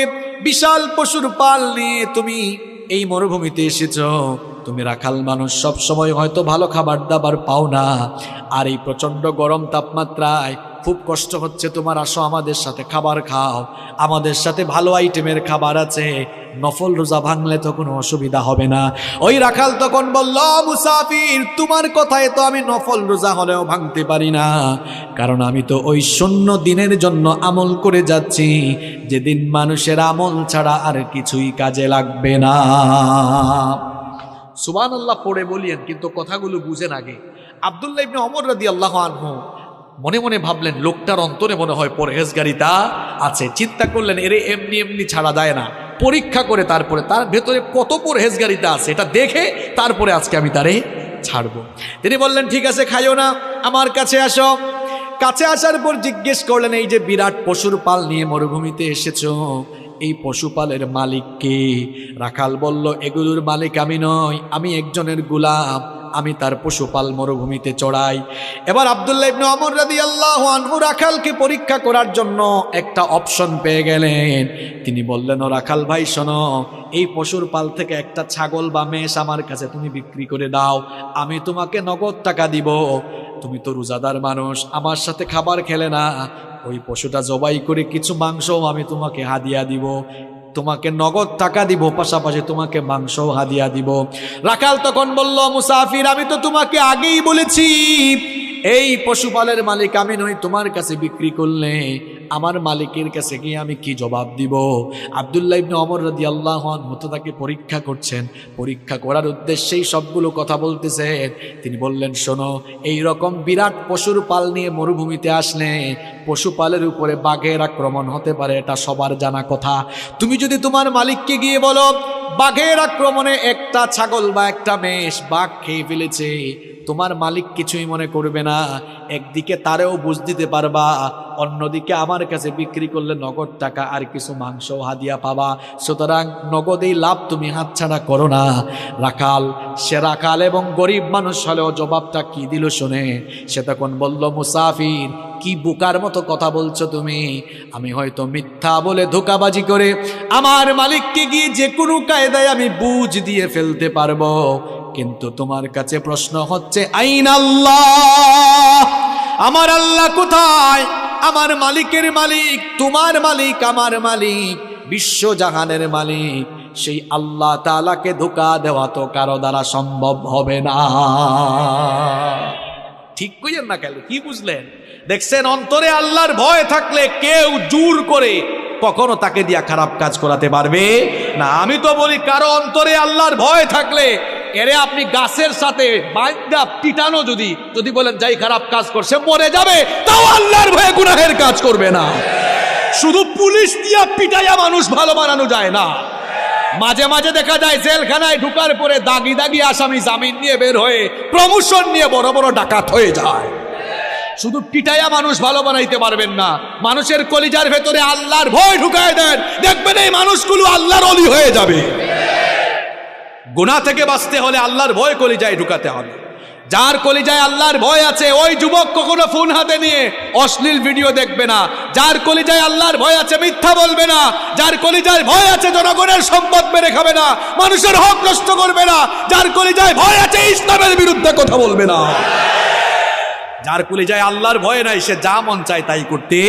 বিশাল পশুর পাল নিয়ে তুমি এই মরুভূমিতে এসেছো। তুমি রাখাল মানুষ, সব সময় হয়তো ভালো খাবার দাবার পাও না, আর এই প্রচন্ড গরম তাপমাত্রায় খুব কষ্ট হচ্ছে তোমার, আসো আমাদের সাথে খাবার খাও, আমাদের সাথে ভালো আইটেমের খাবার আছে, নফল রোজা ভাঙলে তো কোনো অসুবিধা হবে না। ওই রাখাল তখন বলল, মুসাফির, তোমার কথায় তো আমি নফল রোজা হলেও ভাঙতে পারি না, কারণ আমি তো ওই শূন্য দিনের জন্য আমল করে যাচ্ছি, যেদিন মানুষের আমল ছাড়া আর কিছুই কাজে লাগবে না। সুবহানাল্লাহ পড়ে বলিয়েন, কিন্তু কথাগুলো বুঝেন আগে। আব্দুল্লাহ ইবনে ওমর রাদিয়াল্লাহু আনহু মনে মনে ভাবলেন, লোকটার অন্তরে মনে হয় পরহেজগারিতা আছে। চিন্তা করলেন, এরে এমনি এমনি ছাড়া যায় না, পরীক্ষা করে তারপরে তার ভেতরে কত পরহেজগারিতা আছে এটা দেখে তারপরে আজকে আমি তারে ছাড়বো। তিনি বললেন, ঠিক আছে, খাইও না, আমার কাছে আসো। কাছে আসার পর জিজ্ঞেস করলেন, এই যে বিরাট পশুর পাল নিয়ে মরুভূমিতে এসেছো, এই পশুপালের মালিক কে? রাখাল বলল, এগুলোর মালিক আমি নই, আমি একজনের গোলাম, আমি তার পশুপাল মরুভূমিতে চড়াই। এবার আব্দুল্লাহ ইবনে ওমর রাদিয়াল্লাহু আনহু রাখালকে পরীক্ষা করার জন্য একটা অপশন পেয়ে গেলেন। তিনি বললেন, ও রাখাল ভাই শোনো, এই পশুর পাল থেকে একটা ছাগল বা মেষ আমার কাছে তুমি বিক্রি করে দাও, আমি তোমাকে নগদ টাকা দিব। তুমি তো রোজাদার মানুষ, আমার সাথে খাবার খেলে না, ওই পশুটা জবাই করে কিছু মাংসও আমি তোমাকে হাদিয়া দিব, তোমাকে নগদ টাকা দিব, পাশাপাশি তোমাকে মাংসও হাদিয়া দিব। রাখাল তখন বলল, মুসাফির, আমি তো তোমাকে আগেই বলেছি এই পশুপালের মালিক আমি নই, তোমার কাছে বিক্রি করলে আমার মালিকের কাছে গিয়ে আমি কি জবাব দিব? আব্দুল্লাহ ইবনে ওমর রাদিয়াল্লাহু আনহু তাকে পরীক্ষা করছেন, পরীক্ষা করার উদ্দেশ্যেই সবগুলো কথা বলতেছেন। তিনি বললেন, শোনো, এই রকম বিরাট পশুর পাল নিয়ে মরুভূমিতে আসলে পশুপালের উপরে বাঘের আক্রমণ হতে পারে, এটা সবার জানা কথা। তুমি যদি তোমার মালিককে গিয়ে বলো বাঘের আক্রমণে একটা ছাগল বা একটা মেষ বাঘ খেয়ে ফেলেছে, তোমার মালিক কিছুই মনে করবে না। একদিকে তারেও বুঝ দিতে পারবা, অন্যদিকে আমার কাছে বিক্রি করলে নগদ টাকা আর কিছু মাংস হাদিয়া পাবা। সুতরাং নগদেই লাভ তুমি হাতছাড়া করো না। রাখাল, সে রাখাল এবং গরিব মানুষ হলেও জবাবটা কি দিল শুনে, সে তখন বলল, মুসাফির, কি বোকার মতো কথা বলছো তুমি? আমি হয়তো মিথ্যা বলে ধোঁকাবাজি করে আমার মালিককে গিয়ে যে কোনো কায়দায় আমি বুঝ দিয়ে ফেলতে পারবো, কিন্তু তোমার কাছে প্রশ্ন হচ্ছে, আইন আল্লাহ, আমার আল্লাহ কোথায়? আমার মালিকের মালিক, তোমার মালিক, আমার মালিক, বিশ্বজাহানের মালিক, সেই আল্লাহ তাআলাকে ধোঁকা দেওয়া তো কারো দ্বারা সম্ভব হবে না। ঠিক কইেন না কেন? কি বুঝলেন? দেখছেন, অন্তরে আল্লাহর ভয় থাকলে কেউ জোর করে কখনো তাকে দিয়া খারাপ কাজ করাতে পারবে না। আমি তো বলি, কারো অন্তরে আল্লাহর ভয় থাকলে এরে আপনি গাছের সাথে বাঁধা পিটানো, যদি বলেন যাই খারাপ কাজ করছে মরে যাবে, তাও আল্লাহর ভয়ে গুনাহের কাজ করবে না। শুধু পুলিশ দিয়া পিটাইয়া মানুষ ভালো বানানো যায় না। মাঝে মাঝে দেখা যায় জেলখানায় ঢুকার পরে দাগি দাগি আসামি জামিন নিয়ে বের হয়ে প্রমোশন নিয়ে বড় বড় ডাকাত হয়ে যায়। শুধু পিটাইয়া মানুষ ভালো বানাইতে পারবেন না। মানুষের কলিজার ভেতরে আল্লাহর ভয় ঢুকায় দেন, দেখবেন এই মানুষগুলো আল্লাহর ওলি হয়ে যাবে। গুনাহ থেকে বাঁচতে হলে আল্লাহর ভয় কলিজায় ঢুকাতে হবে। যার কলিজায় আল্লাহর ভয় আছে, ওই যুবক কখনো ফোন হাতে নিয়ে অশ্লীল ভিডিও দেখবে না। যার কলিজায় আল্লাহর ভয় আছে মিথ্যা বলবে না। যার কলিজায় ভয় আছে জনগণের সম্পদ মেরে খাবে না, মানুষের হক নষ্ট করবে না। যার কলিজায় ভয় আছে ইসলামের বিরুদ্ধে কথা বলবে না। যার কলিজায় আল্লাহর ভয় নাই, সে যা মন চায় তাই করতে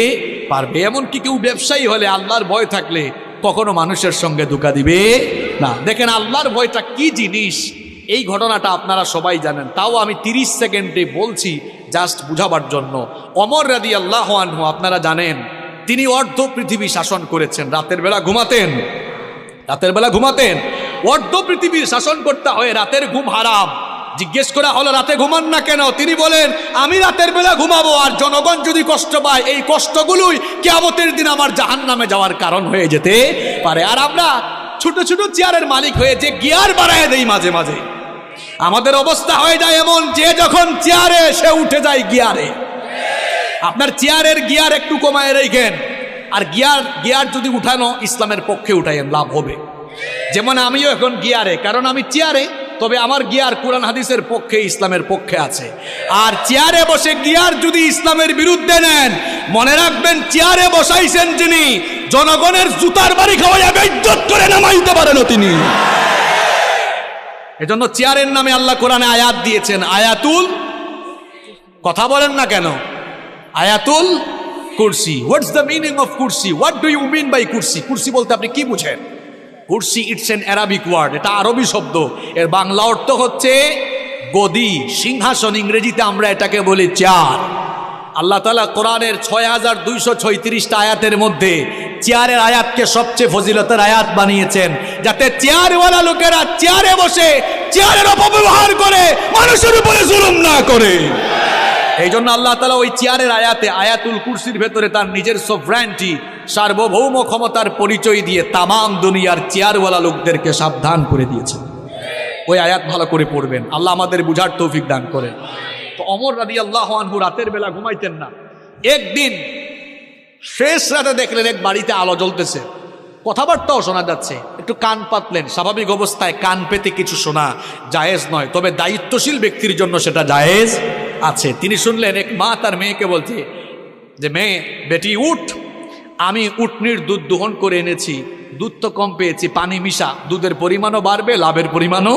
পারবে। এমনকি কেউ ব্যবসায়ী হলে আল্লাহর ভয় থাকলে কখনো মানুষের সঙ্গে ধোঁকা দিবে না। দেখেন আল্লাহর ভয়টা কি জিনিস, এই ঘটনাটা আপনারা সবাই জানেন, তাও আমি 30 সেকেন্ডে বলছি জাস্ট বুঝাবার জন্য। ওমর রাদিয়াল্লাহু আনহু, আপনারা জানেন, তিনি অর্ধ পৃথিবী শাসন করেছেন। রাতের বেলা ঘুমাতেন, অর্ধ পৃথিবীর শাসন করতে হয়, রাতের ঘুম হারাম। জিজ্ঞেস করা হলো, রাতে ঘুমান না কেন? তিনি বলেন, আমি রাতের বেলা ঘুমাবো, আর জনগণ যদি কষ্ট পায়, এই কষ্টগুলোই কিয়ামতের দিন আমার জাহান্নামে যাওয়ার কারণ হয়ে যেতে পারে। আর আমরা ছোট ছোট চেয়ারের মালিক হয়ে যে গিয়ার বাড়ায় দেই, মাঝে মাঝে আমাদের অবস্থা হয়ে যায় এমন, যে যখন চেয়ারে সে উঠে যায় গিয়ারে। আপনার চেয়ারের গিয়ার একটু কমায় রেখেন, আর গিয়ার যদি উঠানো ইসলামের পক্ষে উঠাইয়েন, লাভ হবে। যেমন আমিও এখন গিয়ারে, কারণ আমি চেয়ারে, তবে আমার গিয়ার কোরআন হাদিসের পক্ষে, ইসলামের পক্ষে আছে। আর চেয়ারে বসে গিয়ার যদি ইসলামের বিরুদ্ধে নেন, মনে রাখবেন চেয়ারে বসাইছেন যিনি, জনগণের জুতার বাড়ি খাওয়াইয়া বেইজ্জত করে নামাইতে পারেন তিনি। এজন্য চেয়ারের নামে আল্লাহ কোরআনে আয়াত দিয়েছেন, আয়াতুল, কথা বলেন না কেন, আয়াতুল কুরসি। হোয়াটস দ্য মিনিং অফ কুরসি? What do you mean by কুরসি? কুরসি বলতে আপনি কি বুঝেন? কুরসি, ইটস এন অ্যারাবিক ওয়ার্ড, এটা আরবি শব্দ। এর বাংলা অর্থ হচ্ছে গদি, সিংহাসন। ইংরেজিতে আমরা এটাকে বলি চেয়ার। আল্লাহ তাআলা কোরআনের 6236টা আয়াতের মধ্যে চেয়ারের আয়াতকে সবচেয়ে ফজিলতের আয়াত বানিয়েছেন, যাতে চেয়ারওয়ালা লোকেরা চেয়ারে বসে চেয়ারের অপব্যবহার করে মানুষের উপরে জুলুম না করে। এই জন্য আল্লাহ তাআলা ওই চেয়ারের আয়াতে, আয়াতুল কুরসির ভেতরে তার নিজের সফরানটি, সার্বভৌম ক্ষমতার পরিচয় দিয়ে তামাম দুনিয়ার চেয়ারওয়ালা লোকদেরকে সাবধান করে দিয়েছেন। ওই আয়াত ভালো করে পড়বেন, আল্লাহ আমাদের বুঝার তৌফিক দান করেন। তো ওমর রাদিয়াল্লাহু আনহু রাতের বেলা ঘুমাইতেন না। একদিন শেষ রাতে দেখলেন এক বাড়িতে আলো জ্বলতেছে, কথাবার্তাও শোনা যাচ্ছে। একটু কান পাতলেন। স্বাভাবিক অবস্থায় কান পেতে কিছু শোনা জায়েজ নয়, তবে দায়িত্বশীল ব্যক্তির জন্য সেটা জায়েজ আছে। তিনি শুনলেন এক মা তার মেয়েকে বলছে যে, মেয়ে, বেটি উঠ, আমি উটনির দুধ দোহন করে এনেছি, দুধ তো কম পেয়েছি, পানি মিশা, দুধের পরিমাণও বাড়বে, লাভের পরিমাণও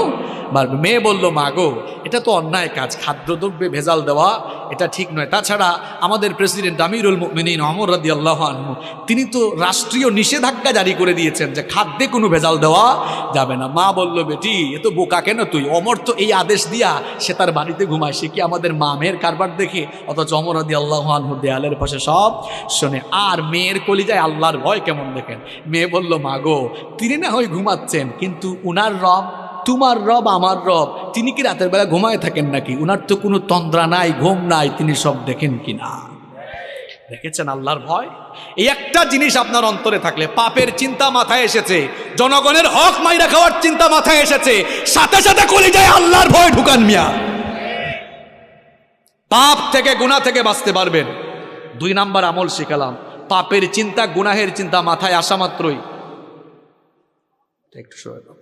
বাড়বে। মেয়ে বলল, মা গো, এটা তো অন্যায় কাজ, খাদ্যদ্রব্যে ভেজাল দেওয়া এটা ঠিক নয়। তাছাড়া আমাদের প্রেসিডেন্ট আমিরুল মুমিনিন ওমর রাদিয়াল্লাহু আনহু, তিনি তো রাষ্ট্রীয় নিষেধাজ্ঞা জারি করে দিয়েছেন যে খাদ্যে কোনো ভেজাল দেওয়া যাবে না। মা বলল, বেটি, এ তো বোকা কেন তুই? ওমর তো এই আদেশ দিয়া সে তার বাড়িতে ঘুমায়, সে কি আমাদের মা মেয়ের কারবার দেখে? অথচ ওমর রাদিয়াল্লাহু আনহু দেয়ালের পাশে সব শোনে। আর মেয়ের কলিজায় আল্লাহর ভয় কেমন দেখেন। মেয়ে বলল, মা গো, তিনি না হয় ঘুমাচ্ছেন, কিন্তু উনার রব, তোমার রব, আমার রব, তিনি কি রাতের বেলা ঘুমায় থাকেন নাকি? উনার তো কোনো তন্দ্রা নাই, ঘুম নাই, তিনি সব দেখেন কিনা? দেখেছেন আল্লাহর ভয়? এই একটা জিনিস আপনার অন্তরে থাকলে, পাপের চিন্তা মাথায় এসেছে, জনগণের হক মাইরা খাওয়ার চিন্তা মাথায় এসেছে, সাথে সাথে কলিজায় আল্লাহর ভয় ঢুকান মিয়া। পাপ থেকে গুনাহ থেকে বাঁচতে পারবেন। 2 নাম্বার আমল শিখালাম, পাপের চিন্তা গুনাহের চিন্তা মাথায় আসা মাত্রই,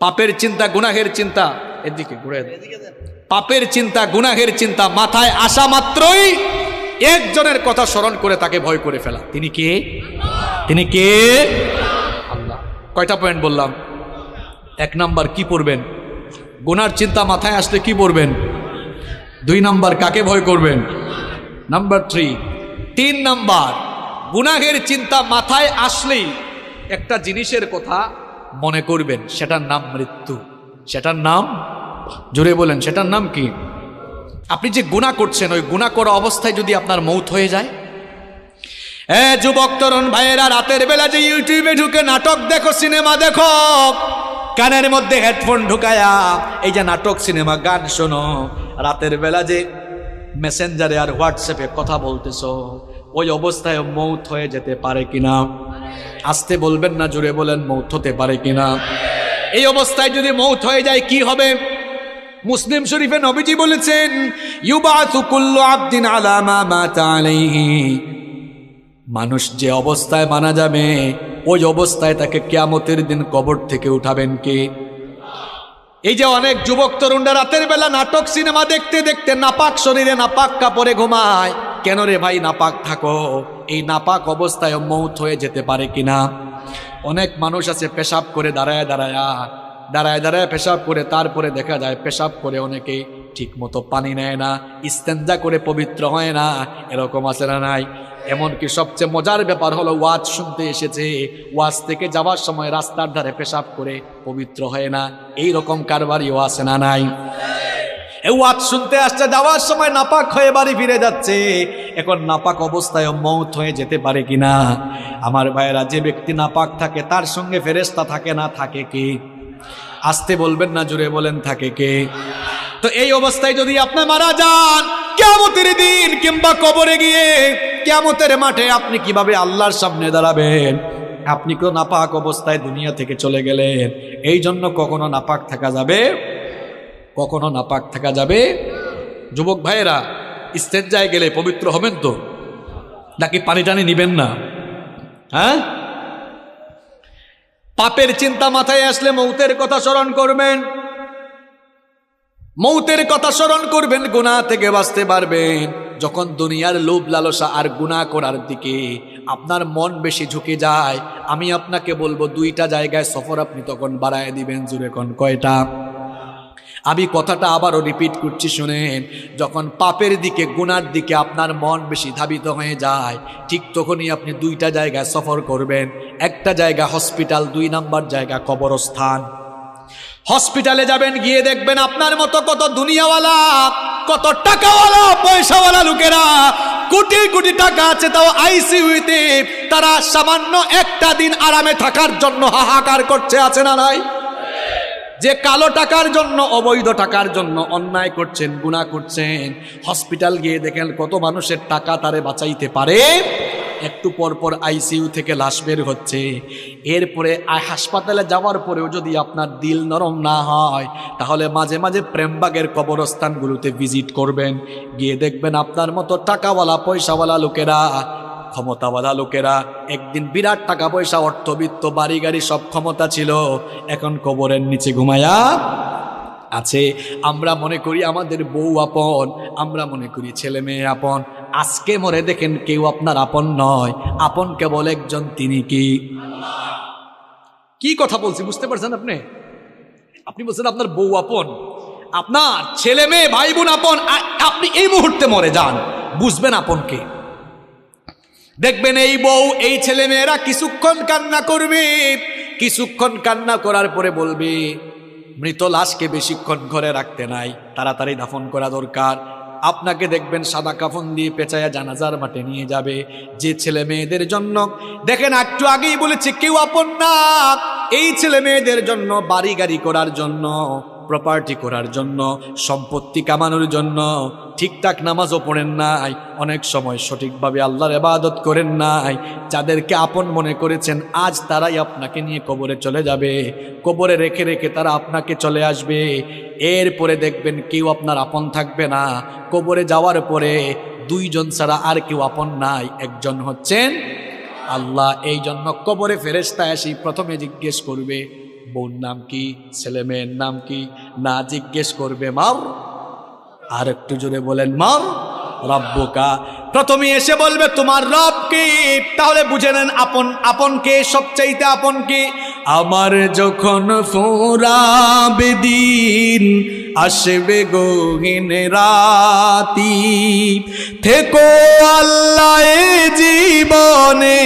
পাপের চিন্তা গুনাহের চিন্তা, এদিকে ঘুরে, পাপের চিন্তা গুনাহের চিন্তা মাথায় আসা মাত্রই একজনের কথা স্মরণ করে তাকে ভয় করে ফেলা। তিনি কে? তিনি কে? আল্লাহ। কয়টা পয়েন্ট বললাম? 1 নাম্বার কি পড়বেন? গুনার চিন্তা মাথায় আসলে কি পড়বেন? 2 নাম্বার কাকে ভয় করবেন? নাম্বার 3 নাম্বার গুনাহের চিন্তা মাথায় আসলেই একটা জিনিসের কথা মনে করবেন, সেটার নাম মৃত্যু। সেটার নাম, জোরে বলেন, সেটার নাম কি? আপনি যে গুনাহ করছেন, ওই গুনাহ করা অবস্থায় যদি আপনার মৌত হয়ে যায়। যুবক তরুণ ভাইয়েরা, রাতের বেলা যে ইউটিউবে ঢুকে নাটক দেখো, সিনেমা দেখো, কানের মধ্যে হেডফোন ঢুকায়া এই যে নাটক সিনেমা গান শোনো, রাতের বেলা যে মেসেঞ্জারে আর হোয়াটসঅ্যাপে কথা বলতেছো, ওই অবস্থায় মৌত হয়ে যেতে পারে কিনা? আসতে বলবেন না, জোরে বলেন, মৌত হতে পারে কিনা? এই অবস্থায় যদি মৌত হয়ে যায় কি হবে? মুসলিম শরীফে নবীজি বলেছেন, ইউবাসু কুল্লু আবদিন আলা মা মাতা আলাইহি, মানুষ যে অবস্থায় মারা যাবে ওই অবস্থায় তাকে কিয়ামতের দিন কবর থেকে উঠাবেন কে? এই যে অনেক যুবক তরুণরা রাতের বেলা নাটক সিনেমা দেখতে দেখতে নাপাক শরীরে নাপাক কাপড়ে ঘুমায়। কেন রে ভাই নাপাক থাকো? এই নাপাক অবস্থায় মৌত হয়ে যেতে পারে কিনা? অনেক মানুষ আছে পেশাব করে দাঁড়ায় দাঁড়ায় পেশাব করে, তারপরে দেখা যায় পেশাব করে অনেকে ঠিক মতো পানি নেয় না, ইস্তেঞ্জা করে পবিত্র হয় না। এরকম আছে না নাই? এমনকি সবচেয়ে মজার ব্যাপার হলো, ওয়াজ শুনতে এসেছে, ওয়াজ থেকে যাওয়ার সময় রাস্তার ধারে পেশাব করে পবিত্র হয় না। এই রকম কারবারিও আছে না নাই? ওয়াজ শুনতে আসছে, যাওয়ার সময় নাপাক হয়ে বাড়ি ফিরে যাচ্ছে। এখন নাপাক অবস্থায় মৌত হয়ে যেতে পারে কিনা? আমার ভাইয়েরা, যে ব্যক্তি নাপাক থাকে তার সঙ্গে ফেরেশতা থাকে না, থাকে কে? আসতে বলবেন না, জোরে বলেন, থাকে কে? তো এই অবস্থায় যদি আপনি মারা যান, কিয়ামতের দিন কিংবা কবরে গিয়ে কিয়ামতের মাঠে আপনি কিভাবে আল্লাহর সামনে দাঁড়াবেন? আপনি তো নাপাক অবস্থায় দুনিয়া থেকে চলে গেলেন। এই জন্য কখনো নাপাক থাকা যাবে, কখনো নাপাক থাকা যাবে। যুবক ভাইয়েরা, ইস্তেঞ্জায় গেলে পবিত্র হবেন তো, নাকি পানি টানি নিবেন না? হ্যাঁ, পাপের চিন্তা মাথায় আসলে মৌতের কথা স্মরণ করবেন, মৌতের কথা স্মরণ করবেন, গুনাহ থেকে বাঁচতে পারবেন। যখন দুনিয়ার লোভ লালসা আর গুনাহ করার দিকে আপনার মন বেশি ঝুঁকে যায়, আমি আপনাকে বলবো 2টা জায়গায় সফর আপনি তখন বাড়ায় দিবেন। জুড়ে কোন কয়টা? আমি কথাটা আবারও রিপিট করছি, শুনেন। যখন পাপের দিকে গুনার দিকে আপনার মন বেশি ধাবিত হয়ে যায়, ঠিক তখনই আপনি 2টা জায়গায় সফর করবেন। একটা জায়গা হসপিটাল, 2 নাম্বার জায়গা কবরস্থান। হসপিটালে যাবেন, গিয়ে দেখবেন আপনার মতো কত দুনিয়াওয়ালা, কত টাকাওয়ালা, পয়সাওয়ালা লোকেরা, কোটি কোটি টাকা আছে, তাও আইসিইউতে তারা সামান্য একটা দিন আরামে থাকার জন্য হাহাকার করছে, আছে না নাই? যে কালো টাকার জন্য, অবৈধ টাকার জন্য অন্যায় করছেন, গুনাহ করছেন, হসপিটাল গিয়ে দেখেন কত মানুষের টাকা তারে বাঁচাইতে পারে। একটু পর পর আইসিইউ থেকে লাশ বের হচ্ছে। এরপরে হাসপাতালে যাওয়ার পরেও যদি আপনার দিল নরম না হয়, তাহলে মাঝে মাঝে প্রেমবাগের কবরস্থানগুলোতে ভিজিট করবেন। গিয়ে দেখবেন আপনার মতো টাকাওয়ালা, পয়সাওয়ালা লোকেরা, ক্ষমতাওয়ালা লোকেরা, একদিন বিরাট টাকা পয়সা, অর্থবিত্ত, বাড়ি গাড়ি সব ক্ষমতা ছিল, এখন কবরের নিচে ঘুমায়া আছে। আমরা মনে করি আমাদের বউ আপন, আমরা মনে করি ছেলে মেয়ে আপন। আজকে মরে দেখেন কেউ আপনার আপন নয়, আপন কেবল একজন, তিনি কি কথা বলছি বুঝতে পারছেন আপনি? আপনি বলছেন আপনার বউ আপন, আপনার ছেলে মেয়ে ভাই বোন আপন। আপনি এই মুহূর্তে মরে যান, বুঝবেন আপন কে। দেখবেন এই বউ, এই ছেলে মেয়েরা কিছুক্ষণ কান্না করবে, কিছুক্ষণ কান্না করার পরে বলবে, মৃত লাশকে বেশিক্ষণ ঘরে রাখতে নাই, তাড়াতাড়ি দাফন করা দরকার। আপনাকে দেখবেন সাদা কাফন দিয়ে পেঁচায়া জানাজার মাঠে নিয়ে যাবে। যে ছেলে মেয়েদের জন্য, দেখেন একটু আগেই বলেছে কেউ আপন না, এই ছেলে মেয়েদের জন্য বাড়ি গাড়ি করার জন্য, প্রপার্টি করার জন্য, সম্পত্তি কামানোর জন্য ঠিকঠাক নামাজও পড়েন নাই, অনেক সময় সঠিকভাবে আল্লাহর ইবাদত করেন নাই। যাদেরকে আপন মনে করেছেন আজ তারাই আপনাকে নিয়ে কবরে চলে যাবে, কবরে রেখে রেখে তারা আপনাকে চলে আসবে। এরপরে দেখবেন কেউ আপনার আপন থাকবে না। কবরে যাওয়ার পরে দুইজন ছাড়া আর কেউ আপন নাই, একজন হচ্ছেন আল্লাহ। এই জন্য কবরে ফেরেশতা এসে প্রথমে জিজ্ঞেস করবে বোন নাম কি, ছেলে মেয়ের নাম কি, না জিজ্ঞেস করবে মাও। আর একটু জোরে বলেন মাও রব্বুকা। প্রথমে এসে বলবে তোমার রব কি। তাহলে বুঝে নেন আপন আপন কে, সবচাইতে আপন কে। আমার যখন ফুরাবে দিন, আসবে গহীন রাতি, থেকো আল্লাহ এ জীবনে,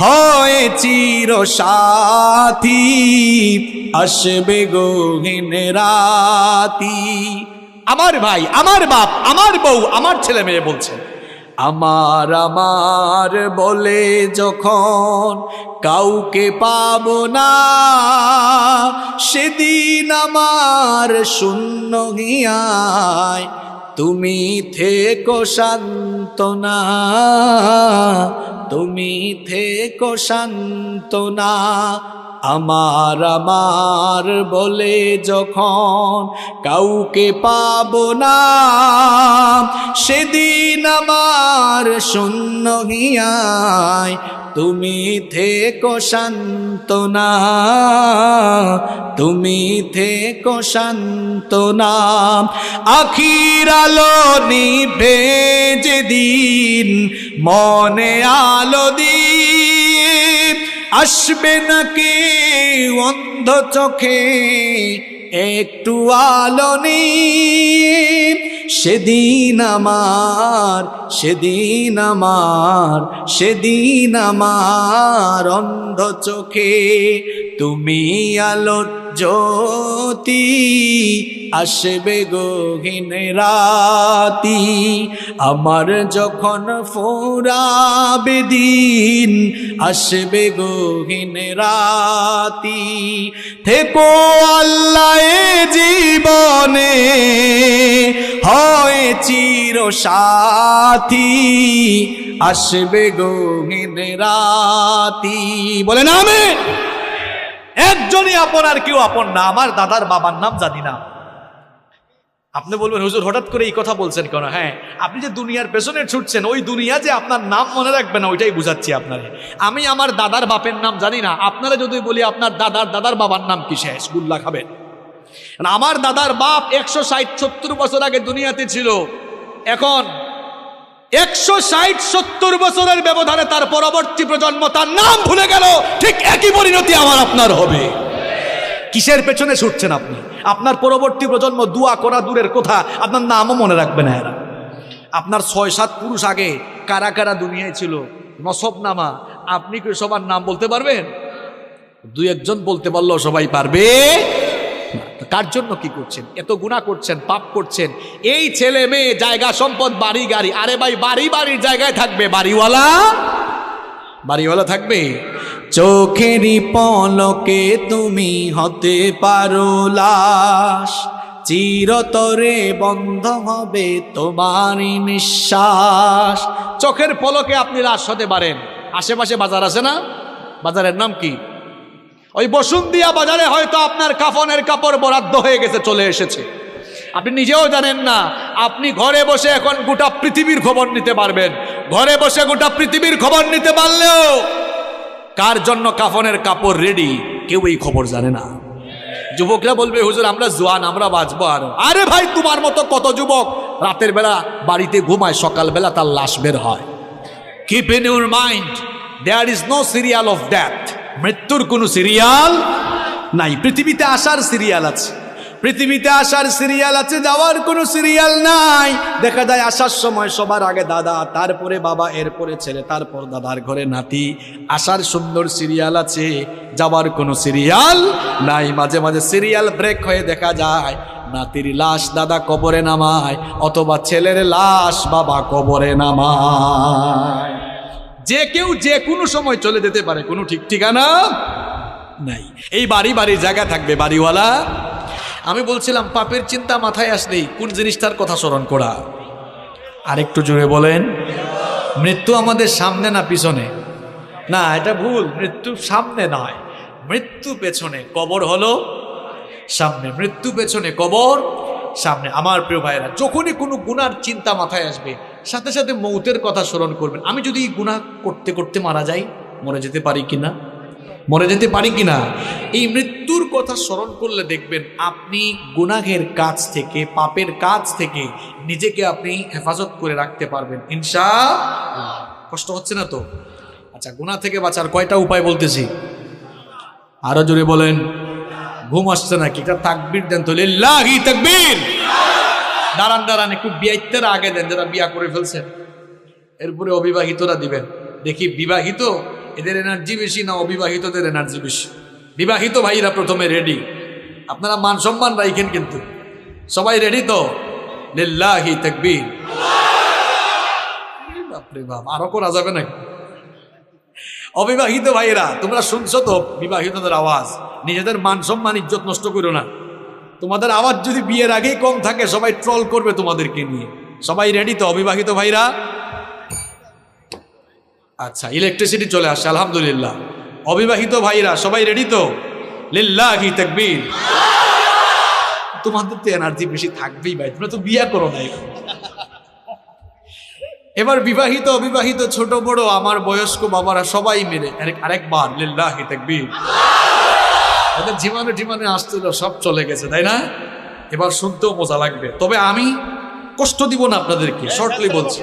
হয় চির সাথী, আসবে গহীন রাতি। আমার ভাই, আমার বাপ, আমার বউ, আমার ছেলে মেয়ে বলছেন আমার আমার বলে যখন কাউকে পাবো না, সেদিন আমার শূন্য হিয়ায় তুমি থেকো সান্ত্বনা, তুমি থেকো সান্ত্বনা। আমার আমার বলে যখন কাউকে পাবো না, সেদিন আমার শূন্য হিয়ায় তুমি থেকো সান্ত্বনা, তুমি থেকো সান্ত্বনা। আখির আলো নিভে যেদিন মনে আলো দিয়ে, আসবে না কেউ অন্ধ চোখে একটু আলো নিয়ে, সেদিন আমার, সেদিন আমার, সেদিন আমার অন্ধ চোখে তুমি আলোর জ্যোতি, আসবে গহীন রাতি। আমার যখন ফুরাবে দিন, আসবে গহীন রাতি, থেকো আল্লাহ এ জীবনে, হয় চির সাথী, আসবে গহীন রাতি। বলেন আমিন। একজনই আপন, আর কেউ আপন না। আমার দাদার বাবার নাম জানি না। আপনি বলবেন হুজুর হঠাৎ করে এই কথা বলছেন কেন? হ্যাঁ, আপনি যে দুনিয়ার পেছনে ছুটছেন, ওই দুনিয়া যে আপনার নাম মনে রাখবে না, ওইটাই বুঝাচ্ছি আপনারে। আমি আমার দাদার বাপের নাম জানি না। আপনারা যদি বলি আপনার দাদার দাদার বাবার নাম কি, শেষ গুল্লা খাবেন। আমার দাদার বাপ 160-70 বছর আগে দুনিয়াতে ছিল। এখন 160-70 বছরের ব্যবধানে তার পরবর্তী প্রজন্ম তার নাম ভুলে গেল। ঠিক একই পরিণতি আমার আপনার হবে। কিসের পেছনে ছুটছেন আপনি? আপনার পরবর্তী প্রজন্ম দোয়া করা দূরের কথা, আপনার নামও মনে রাখবে না এরা। আপনার 6-7 পুরুষ আগে কারা কারা দুনিয়ায় ছিল, নসবনামা, আপনি কি সবার নাম বলতে পারবেন? 2-1 বলতে পারলেও সবাই পারবে। কার জন্য কি করছেন? এত গুনাহ করছেন, পাপ করছেন। এই ছেলে মেয়ে, জায়গা সম্পদ, বাড়ি গাড়ি, আরে ভাই বাড়ি বাড়ির জায়গায় থাকবে, বাড়িওয়ালা বাড়িওয়ালা থাকবে। চোখেরই পলকে তুমি হতে পারো লাশ, চিরতরে বন্ধ হবে তোমারই নিঃশ্বাস। চোখের পলকে আপনি লাশ হতে পারেন। আশেপাশে বাজার আছে না? বাজারের নাম কি? ওই বসুন্ধিয়া বাজারে হয়তো আপনার কাফনের কাপড় বরাদ্দ হয়ে গেছে, চলে এসেছে, আপনি নিজেও জানেন না। আপনি ঘরে বসে এখন গোটা পৃথিবীর খবর নিতে পারবেন। ঘরে বসে গোটা পৃথিবীর খবর নিতে পারলেও কার জন্য কাফনের কাপড় রেডি, কেউ এই খবর জানে না। যুবকরা বলবে হুজুর আমরা জোয়ান, আমরা বাঁচবো আরো। আরে ভাই, তোমার মতো কত যুবক রাতের বেলা বাড়িতে ঘুমায়, সকালবেলা তার লাশ বের হয়। Keep in your mind, there is no serial of death. মৃত্যুর কোনো সিরিয়াল নাই। পৃথিবীতে আসার সিরিয়াল আছে, পৃথিবীতে আসার সিরিয়াল আছে, যাওয়ার কোনো সিরিয়াল নাই। দেখা যায় আসার সময় সবার আগে দাদা, তারপরে বাবা, এরপরে ছেলে, তারপর দাদার ঘরে নাতি। আসার সুন্দর সিরিয়াল আছে, যাওয়ার কোনো সিরিয়াল নাই। মাঝে মাঝে সিরিয়াল ব্রেক হয়ে দেখা যায় নাতির লাশ দাদা কবরে নামায়, অথবা ছেলের লাশ বাবা কবরে নামায়। যে কেউ যে কোনো সময় চলে যেতে পারে, কোনো ঠিক ঠিকানা নাই। এই বাড়ি বাড়ির জায়গা থাকবে, বাড়িওয়ালা। আমি বলছিলাম পাপের চিন্তা মাথায় আসলেই কোন জিনিসটার কথা স্মরণ করা? আরেকটু জোরে বলেন। মৃত্যু আমাদের সামনে না পিছনে? না, এটা ভুল। মৃত্যু সামনে নয়, মৃত্যু পেছনে। কবর হলো সামনে, মৃত্যু পেছনে, কবর সামনে। আমার প্রিয় ভাইরা, যখনই কোনো গুনার চিন্তা মাথায় আসবে সাথে সাথে মৌতের কথা স্মরণ করবেন। আমি যদি গুনাহ করতে করতে মারা যাই, মরে যেতে পারি কিনা? মরে যেতে পারি কিনা? এই মৃত্যুর কথা স্মরণ করলে দেখবেন আপনি গুনাহের কাজ থেকে, পাপের কাজ থেকে নিজেকে আপনি হেফাজত করে রাখতে পারবেন ইনশাআল্লাহ। কষ্ট হচ্ছে না তো? আচ্ছা, গুনাহ থেকে বাঁচার কয়টা উপায় বলতেছি, আরো জোরে বলেন। ঘুম আসছে নাকি? একটা তাকবীর দেন তো, লিল্লাহি তাকবীর। দাঁড়ান দাঁড়ান, একটু বিয়ের আগে দেন যারা বিয়া করে ফেলছেন, এরপরে অবিবাহিতরা দিবেন। দেখি বিবাহিত এদের এনার্জি বেশি না অবিবাহিতদের এনার্জি বেশি? বিবাহিত ভাইরা প্রথমে রেডি, আপনারা মান সম্মান রাখেন কিন্তু। সবাই রেডি তো? লিল্লাহি তাকবীর। বাপরে বাপ, আরো করা যাবে নাকি? অবিবাহিত ভাইরা তোমরা শুনছো তো বিবাহিতদের আওয়াজ, নিজেদের মান সম্মান ইজ্জত নষ্ট করো না। তোমাদের আওয়াজ যদি বিয়ের আগেই কম থাকে সবাই ট্রল করবে তোমাদেরকে নিয়ে। সবাই রেডি তো অবিবাহিত ভাইরা? আচ্ছা, ইলেকট্রিসিটি চলে আসছে আলহামদুলিল্লাহ। অবিবাহিত ভাইরা সবাই রেডি তো? লিল্লাহি তাকবীর। তোমাদের তো এনার্জি বেশি থাকবেই ভাই, তোমরা তো বিয়ে করো না। এবার বিবাহিত অবিবাহিত ছোট বড় আমার বয়স্ক বাবারা সবাই মিলে আরেকবার লিল্লাহি তাকবীর। ওদের জীবনে আসছিল সব চলে গেছে, তাই না? এবার শুনতেও মজা লাগবে, তবে আমি কষ্ট দিব না আপনাদেরকে, শর্টলি বলছি।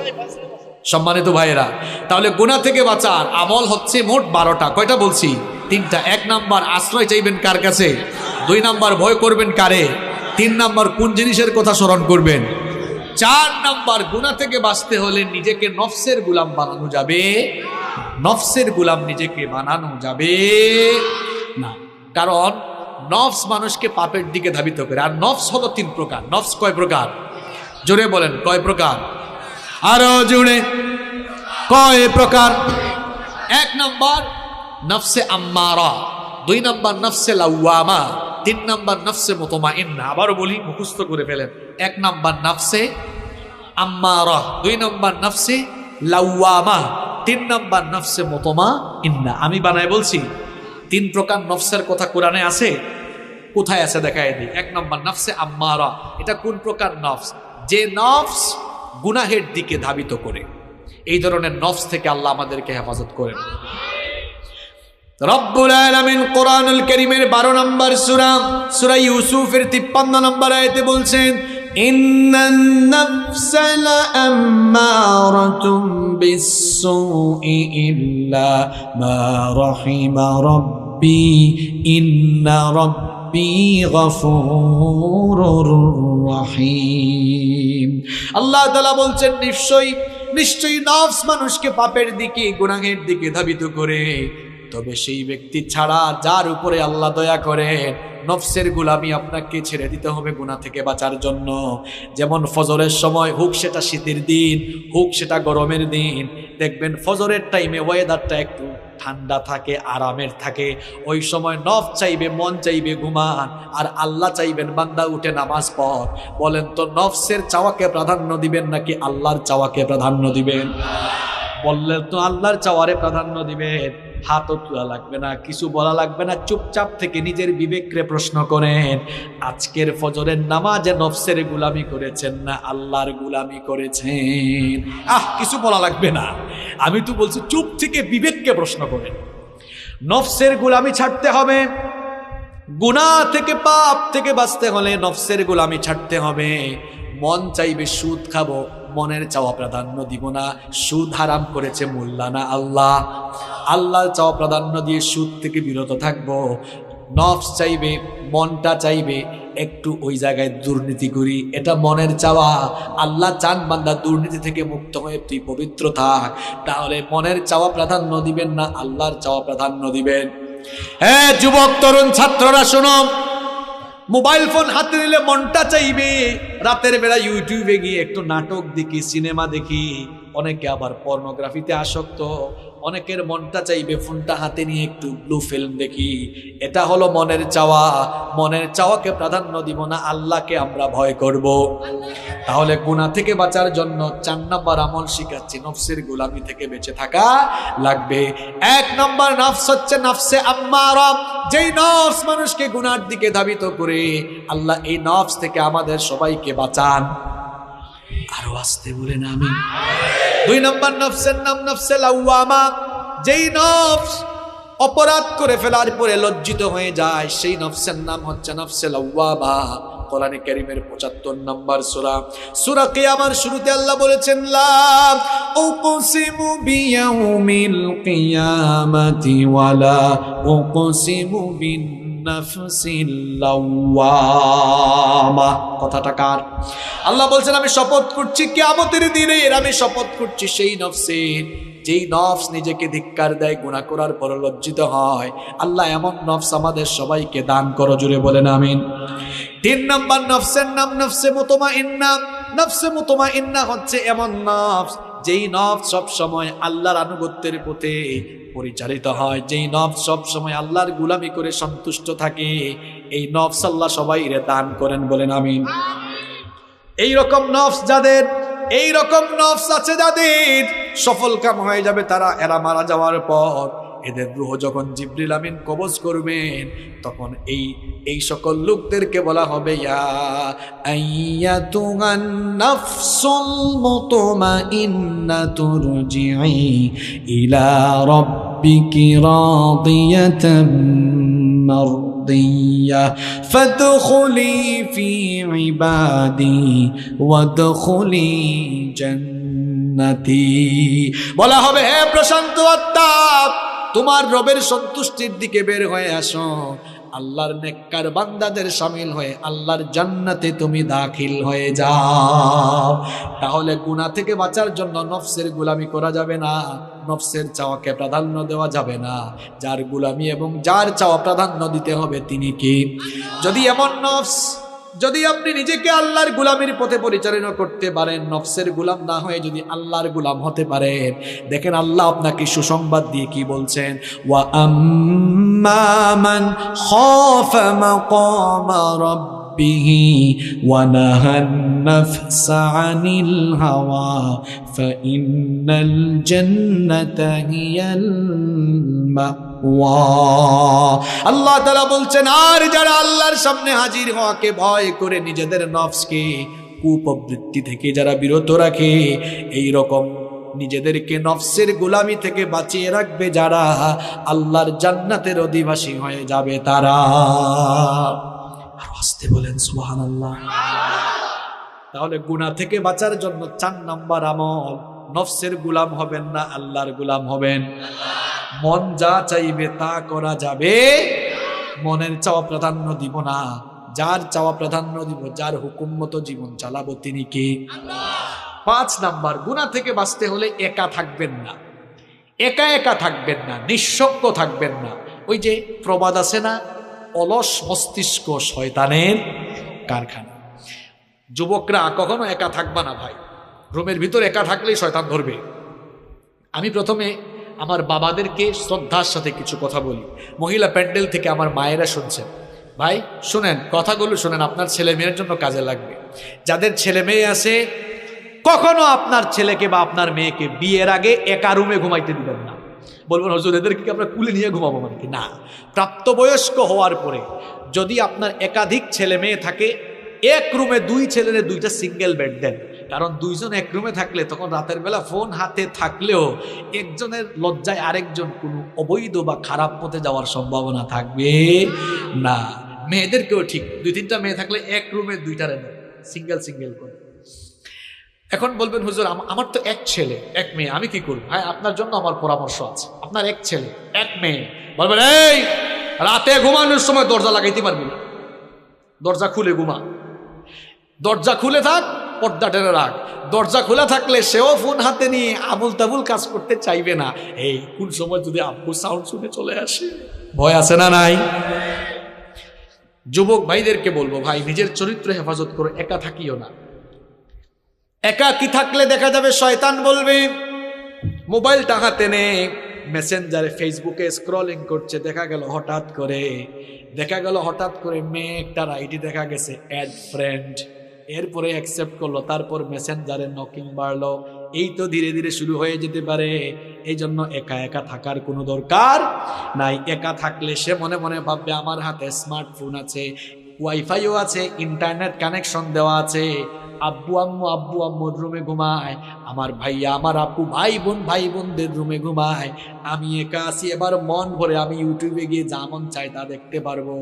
সম্মানিত ভাইয়েরা, তাহলে গুনাহ থেকে বাঁচার আমল হচ্ছে মোট 12টা। কয়টা বলছি? 3টা। 1 নাম্বার আশ্রয় চাইবেন কার কাছে? 2 নাম্বার ভয় করবেন কারে? 3 নাম্বার কোন জিনিসের কথা স্মরণ করবেন? 4 নাম্বার গুনাহ থেকে বাঁচতে হলে নিজেকে নফসের গোলাম বানানো যাবে। নফসের গোলাম নিজেকে বানানো যাবে না, কারণ নফস মানুষকে পাপের দিকে ধাবিত করে। আর নফস হলো 3 প্রকার। নফস কয় প্রকার? জোরে বলেন, কয় প্রকার? আরো জোরে, কয় প্রকার? 1 নাম্বার নফসে আম্মারা, 2 নাম্বার নফসে লাওয়ামা, 3 নাম্বার নফসে মুতমাইন্না। আবারও বলি, মুখস্থ করে ফেলেন। 1 নাম্বার নফসে আম্মারা, 2 নাম্বার নফসে লাওয়ামা, 3 নাম্বার নফসে মুতমাইন্না। আমি বানায় বলছি 3 প্রকার নফসের কথা কোরআনে আছে। কোথায় আছে দেখায় দিই। 1 নাম্বার নফসে আম্মারা, এটা কোন প্রকার নফস? যে নফস গুনাহের দিকে ধাবিত করে। এই ধরনের নফস থেকে আল্লাহ আমাদেরকে হেফাজত করেন। রব্বুল আলামিন কোরআনুল কারীমের 12 নম্বর সূরা, সূরা ইউসুফের 53 নম্বর আয়াতে বলছেন, ইন্নান নাফসা লাআম্মারাতুম বিস-সুই ইল্লা মা রাহিমা রাব্বি ইন্না রাব্বি গফুরুর রহিম। আল্লাহ তাআলা বলছেন, নিশ্চয়ই নফস মানুষকে পাপের দিকে, গুনাহের দিকে ধাবিত করে। তবে সেই ব্যক্তি ছাড়া যার উপরে আল্লাহ দয়া করেন, নফসের গোলামি আপনাকে ছেড়ে দিতে হবে গুনাহ থেকে বাঁচার জন্য। যেমন ফজরের সময়, হোক সেটা শীতের দিন, হোক সেটা গরমের দিন, দেখবেন ফজরের টাইমে ওয়েদারটা একটু ঠান্ডা থাকে, আরামের থাকে। ওই সময় নফস চাইবে, মন চাইবে ঘুমান, আর আল্লাহ চাইবেন বান্দা উঠে নামাজ পড়। বলেন তো নফসের চাওয়াকে প্রাধান্য দিবেন নাকি আল্লাহর চাওয়াকে প্রাধান্য দিবেন? বললেন তো আল্লাহর চাওয়ারে প্রাধান্য দিবেন। হাতও তোলা লাগবে না, কিছু বলা লাগবে না, চুপচাপ থেকে নিজের বিবেককে প্রশ্ন করেন, আজকের ফজরের নামাজে নফসের গোলামি করেছেন না আল্লাহর গোলামি করেছেন? কিছু বলা লাগবে না, আমি তো বলছি চুপ থেকে বিবেককে প্রশ্ন করেন। নফসের গোলামি ছাড়তে হবে। গুনাহ থেকে, পাপ থেকে বাঁচতে হলে নফসের গোলামি ছাড়তে হবে। মন চাইবে সুদ খাবো, মনের চাওয়া প্রাধান্য দিব না। সুদ হারাম করেছে মোল্লা না আল্লাহ। আল্লাহর চাওয়া প্রাধান্য দিয়ে সুদ থেকে বিরত থাকবো। নফস চাইবে, মনটা চাইবে একটু ওই জায়গায় দুর্নীতি করি, এটা মনের চাওয়া। আল্লাহ চান বান্দা দুর্নীতি থেকে মুক্ত হয়ে তুই পবিত্র থাক। তাহলে মনের চাওয়া প্রাধান্য দিবেন না আল্লাহর চাওয়া প্রাধান্য দিবেন? হ্যাঁ যুবক তরুণ ছাত্ররা শোনো, মোবাইল ফোন হাতে নিলে মনটা চাইবে রাতের বেলা ইউটিউবে গিয়ে একটু নাটক দেখি, সিনেমা দেখি, অনেকে আবার পর্নোগ্রাফিতে আসক্ত, অনেকের মনটা চাইবে ফোনটা হাতে নিয়ে একটু ব্লু ফিল্ম দেখি। এটা হলো মনের চাওয়া। মনের চাওয়াকে প্রাধান্য দিব না, আল্লাহকে আমরা ভয় করব। তাহলে গুনাহ থেকে বাঁচার জন্য 4 নম্বর আমল শিখাচ্ছি, নফসের গোলামি থেকে বেঁচে থাকা লাগবে। 1 নম্বর নফস হচ্ছে নফসে আম্মারা, যেই নফস মানুষকে গুনার দিকে ধাবিত করে। আল্লাহ এই নফস থেকে আমাদের সবাইকে বাঁচান। আরো আসতে বলেন আমিন। 2 নম্বর নফসের নাম নফসে লাওয়ামা, যেই নফস অপরাধ করে ফেলার পরে লজ্জিত হয়ে যায়, সেই নফসের নাম হচ্ছে নফসে লাওয়ামা। কোরআনে কারীমের 75 নম্বর সূরা কিয়ামার শুরুতে আল্লাহ বলেছেন, লা উকসিমু বিয়াউমিল কিয়ামাতি ওয়ালা উকসিমু বিন নাফসিল লাওয়ামা। কথাটা কার? আল্লাহ বলছেন আমি শপথ করছি কিয়ামতের দিনের, আমি শপথ করছি সেই নফসের, যেই নফস নিজেকে ধিক্কার দেয়, গুনাহ করার পর লজ্জিত হয়। আল্লাহ এমন নফস আমাদের সবাইকে দান করো, জুড়ে বলেন আমিন। 3 নম্বর নফসের নাম নফসে মুতমাইন্না। নফসে মুতমাইন্না হচ্ছে এমন নফস, যেই নফস সব সময় আল্লাহর আনুগত্যের পথে পরিচালিত হয়, যেই নফস সব সময় আল্লাহর গোলামি করে সন্তুষ্ট থাকে। এই নফস আল্লাহ সবাইরে দান করেন, বলেন আমিন। এই রকম নফস যাদের, এই রকম নফস আছে যাদের, সফল কাম হয়ে যাবে তারা, এরা মারা যাওয়ার পর এদের রূহ যখন জিবরিল আমিন কবজ করবেন, তখন এই সকল লোকদেরকে বলা হবে, ইয়া আইয়াতুহান নাফসুল মুতমাইন্নাতু রুজিই ইলা রাব্বিকি রাদিয়াতাম মারদিয়া ফাদখুলি ফি ইবাদি ওয়াদখুলি জান্নাতি। বলা হবে, হে প্রশান্ত আত্মা, তোমার রবের সন্তুষ্টির দিকে বের হয়ে আসো, আল্লাহর নেককার বান্দাদের শামিল হয়ে আল্লাহর জান্নাতে তুমি দাখিল হয়ে যাও। তাহলে গুনাহ থেকে বাঁচার জন্য নফসের গোলামি করা যাবে না, নফসের চাওয়াকে প্রাধান্য দেওয়া যাবে না। যার গোলামি এবং যার চাওয়া প্রাধান্য দিতে হবে তিনি কি? যদি এমন নফস, যদি আপনি নিজেকে আল্লাহর গোলামির পথে পরিচালনা করতে পারেন, নফসের গোলাম না হয়ে যদি আল্লাহর গোলাম হতে পারেন, দেখেন আল্লাহ আপনাকে সুসংবাদ দিয়ে কি বলছেন, ওয়া আম্মা মান খাফা মাকামা রাব্বিহি ওয়া নাহান নাফসা আনিল হাওয়া ফাইন্নাল জান্নাতা হিয়াল মাওয়া। আল্লাহ তাআলা বলছেন, আর যারা আল্লাহর সামনে হাজির হওয়াকে ভয় করে নিজেদের নফসকে কুপ্রবৃত্তি থেকে যারা বিরত রাখে, এই রকম নিজেদেরকে নফসের গোলামি থেকে বাঁচিয়ে রাখবে যারা, আল্লাহর জান্নাতের অধিবাসী হয়ে যাবে তারা। আর আসতে বলেন সুবহানাল্লাহ। তাহলে গুনাহ থেকে বাঁচার জন্য 4 নম্বর আমল, নফসের গোলাম হবেন না, আল্লাহর গোলাম হবেন। মন যা চাইবে তা করা যাবে, মনের চাওয়া প্রাধান্য দিব না, যার চাওয়া প্রাধান্য দিব, যার হুকুম মতো জীবন চালাবো তিনি কে? আল্লাহ। 5 নাম্বার, গুনাহ থেকে বাঁচতে হলে একা থাকবেন না, একা একা থাকবেন না, নিঃসঙ্গ থাকবেন না। ওই যে প্রবাদ আছে না, অলস মস্তিষ্ক শয়তানের কারখানা। যুবকরা কখনো একা থাকবা না ভাই, রুমের ভিতর একা থাকলেই শয়তান ধরবে। আমি প্রথমে আমার বাবাদেরকে শ্রদ্ধার সাথে কিছু কথা বলি, মহিলা প্যান্ডেল থেকে আমার মায়েরা শুনছেন, ভাই শুনেন, কথাগুলো শুনেন, আপনার ছেলে মেয়ের জন্য কাজে লাগবে। যাদের ছেলে মেয়ে আছে, কখনো আপনার ছেলেকে বা আপনার মেয়েকে বিয়ের আগে একা রুমে ঘুমাইতে দিবেন না। বলবেন হুজুর এদেরকে আমরা কুলে নিয়ে ঘুমাবো, মানে কি? না, প্রাপ্তবয়স্ক হওয়ার পরে যদি আপনার একাধিক ছেলে মেয়ে থাকে, এক রুমে 2 ছেলেরে 2টা সিঙ্গেল বেড দেন। কারণ 2 জন এক রুমে থাকলে তখন রাতের বেলা ফোন হাতে থাকলেও একজনের লজ্জায় আরেকজন কোনো অবৈধ বা খারাপ পথে যাওয়ার সম্ভাবনা থাকবে না। মেয়েদেরকেও ঠিক, 2-3টা মেয়ে থাকলে এক রুমে 2টারে দেন, সিঙ্গেল সিঙ্গেল করে। এখন বলবেন হুজুর আমার তো 1 ছেলে 1 মেয়ে, আমি কি করব? ভাই আপনার জন্য আমার পরামর্শ আছে। আপনার 1 ছেলে 1 মেয়ে, বলবেন এই রাতে ঘুমানোর সময় দরজা লাগাইতে পারবি না, দরজা খুলে ঘুমা, দরজা খুলে থাক, পর্দা টেনে রাখ। দরজা খোলা থাকলে সেও ফোন হাতে নিয়ে আবুল তাবুল কাজ করতে চাইবে না। এই কোন সময় যদি আব্বুর সাউন্ড শুনে চলে আসে, ভয় আছে না নাই? যুবক ভাইদেরকে বলবো, ভাই নিজের চরিত্র হেফাজত করো, একা থাকিও না। একাকী থাকলে দেখা যাবে শয়তান বলবে, মোবাইলটা হাতে নে, মেসেঞ্জারে ফেসবুকে স্ক্রলিং করছে, দেখা গেল হঠাৎ করে মেয়ে একটার আইডি দেখা গেছে অ্যাড ফ্রেন্ড, এরপরে অ্যাকসেপ্ট করলো, তারপর মেসেঞ্জারে নকিং বাড়লো। এই তো ধীরে ধীরে শুরু হয়ে যেতে পারে। এই জন্য একা একা থাকার কোনো দরকার নাই। একা থাকলে সে মনে মনে ভাববে আমার হাতে স্মার্টফোন আছে, ওয়াইফাইও আছে, ইন্টারনেট কানেকশন দেওয়া আছে, আব্বু আম্মুর রুমে ঘুমায়, আমার ভাইয়া আমার আপু ভাই বোনদের রুমে ঘুমায়, আমি একা আছি, এবার মন ভরে আমি ইউটিউবে গিয়ে যা মন চাই তা দেখতে পারবো।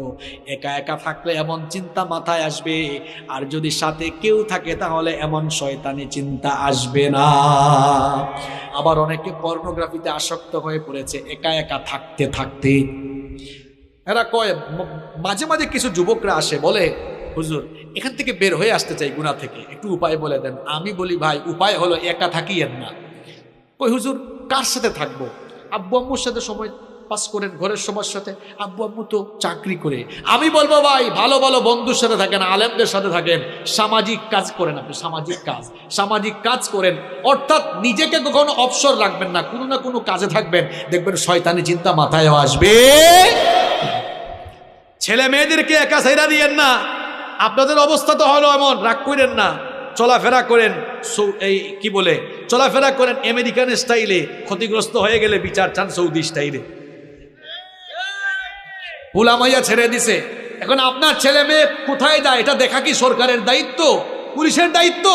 একা একা থাকলে এমন চিন্তা মাথায় আসবে, আর যদি সাথে কেউ থাকে তাহলে এমন শয়তানি চিন্তা আসবে না। আবার অনেকে পর্নোগ্রাফিতে আসক্ত হয়ে পড়েছে একা একা থাকতে থাকতে। এরা কয়, মাঝে মাঝে কিছু যুবকরা আসে বলে, হুজুর এখান থেকে বের হয়ে আসতে চাই গুনাহ থেকে, একটু উপায় বলে দেন। আমি বলি ভাই উপায় হলো একা থাকিয়েন না। কই হুজুর কার সাথে থাকবো? আব্বু আম্মুর সাথে সময় পাস করেন, ঘরের সবার সাথে। আব্বু আম্মু তো চাকরি করে। আমি বলবো ভাই ভালো ভালো বন্ধুর সাথে থাকেন, আলেমদের সাথে থাকেন, সামাজিক কাজ করেন। আপনি সামাজিক কাজ করেন, অর্থাৎ নিজেকে কখনো অবসর রাখবেন না, কোনো না কোনো কাজে থাকবেন, দেখবেন শয়তানি চিন্তা মাথায় আসবে। ছেলে মেয়েদেরকে একা ছাইরা দিয়েন না। আপনাদের অবস্থা তো হলো এমন, রাগ করেন না, চলাফেরা করেন চলাফেরা করেন আমেরিকান স্টাইলে, ক্ষতিগ্রস্ত হয়ে গেলে বিচার চান সৌদি স্টাইলে। পুলামাইয়া ছেড়ে দিছে, এখন আপনার ছেলে মেয়ে কোথায় যায় এটা দেখা কি সরকারের দায়িত্ব? পুলিশের দায়িত্ব?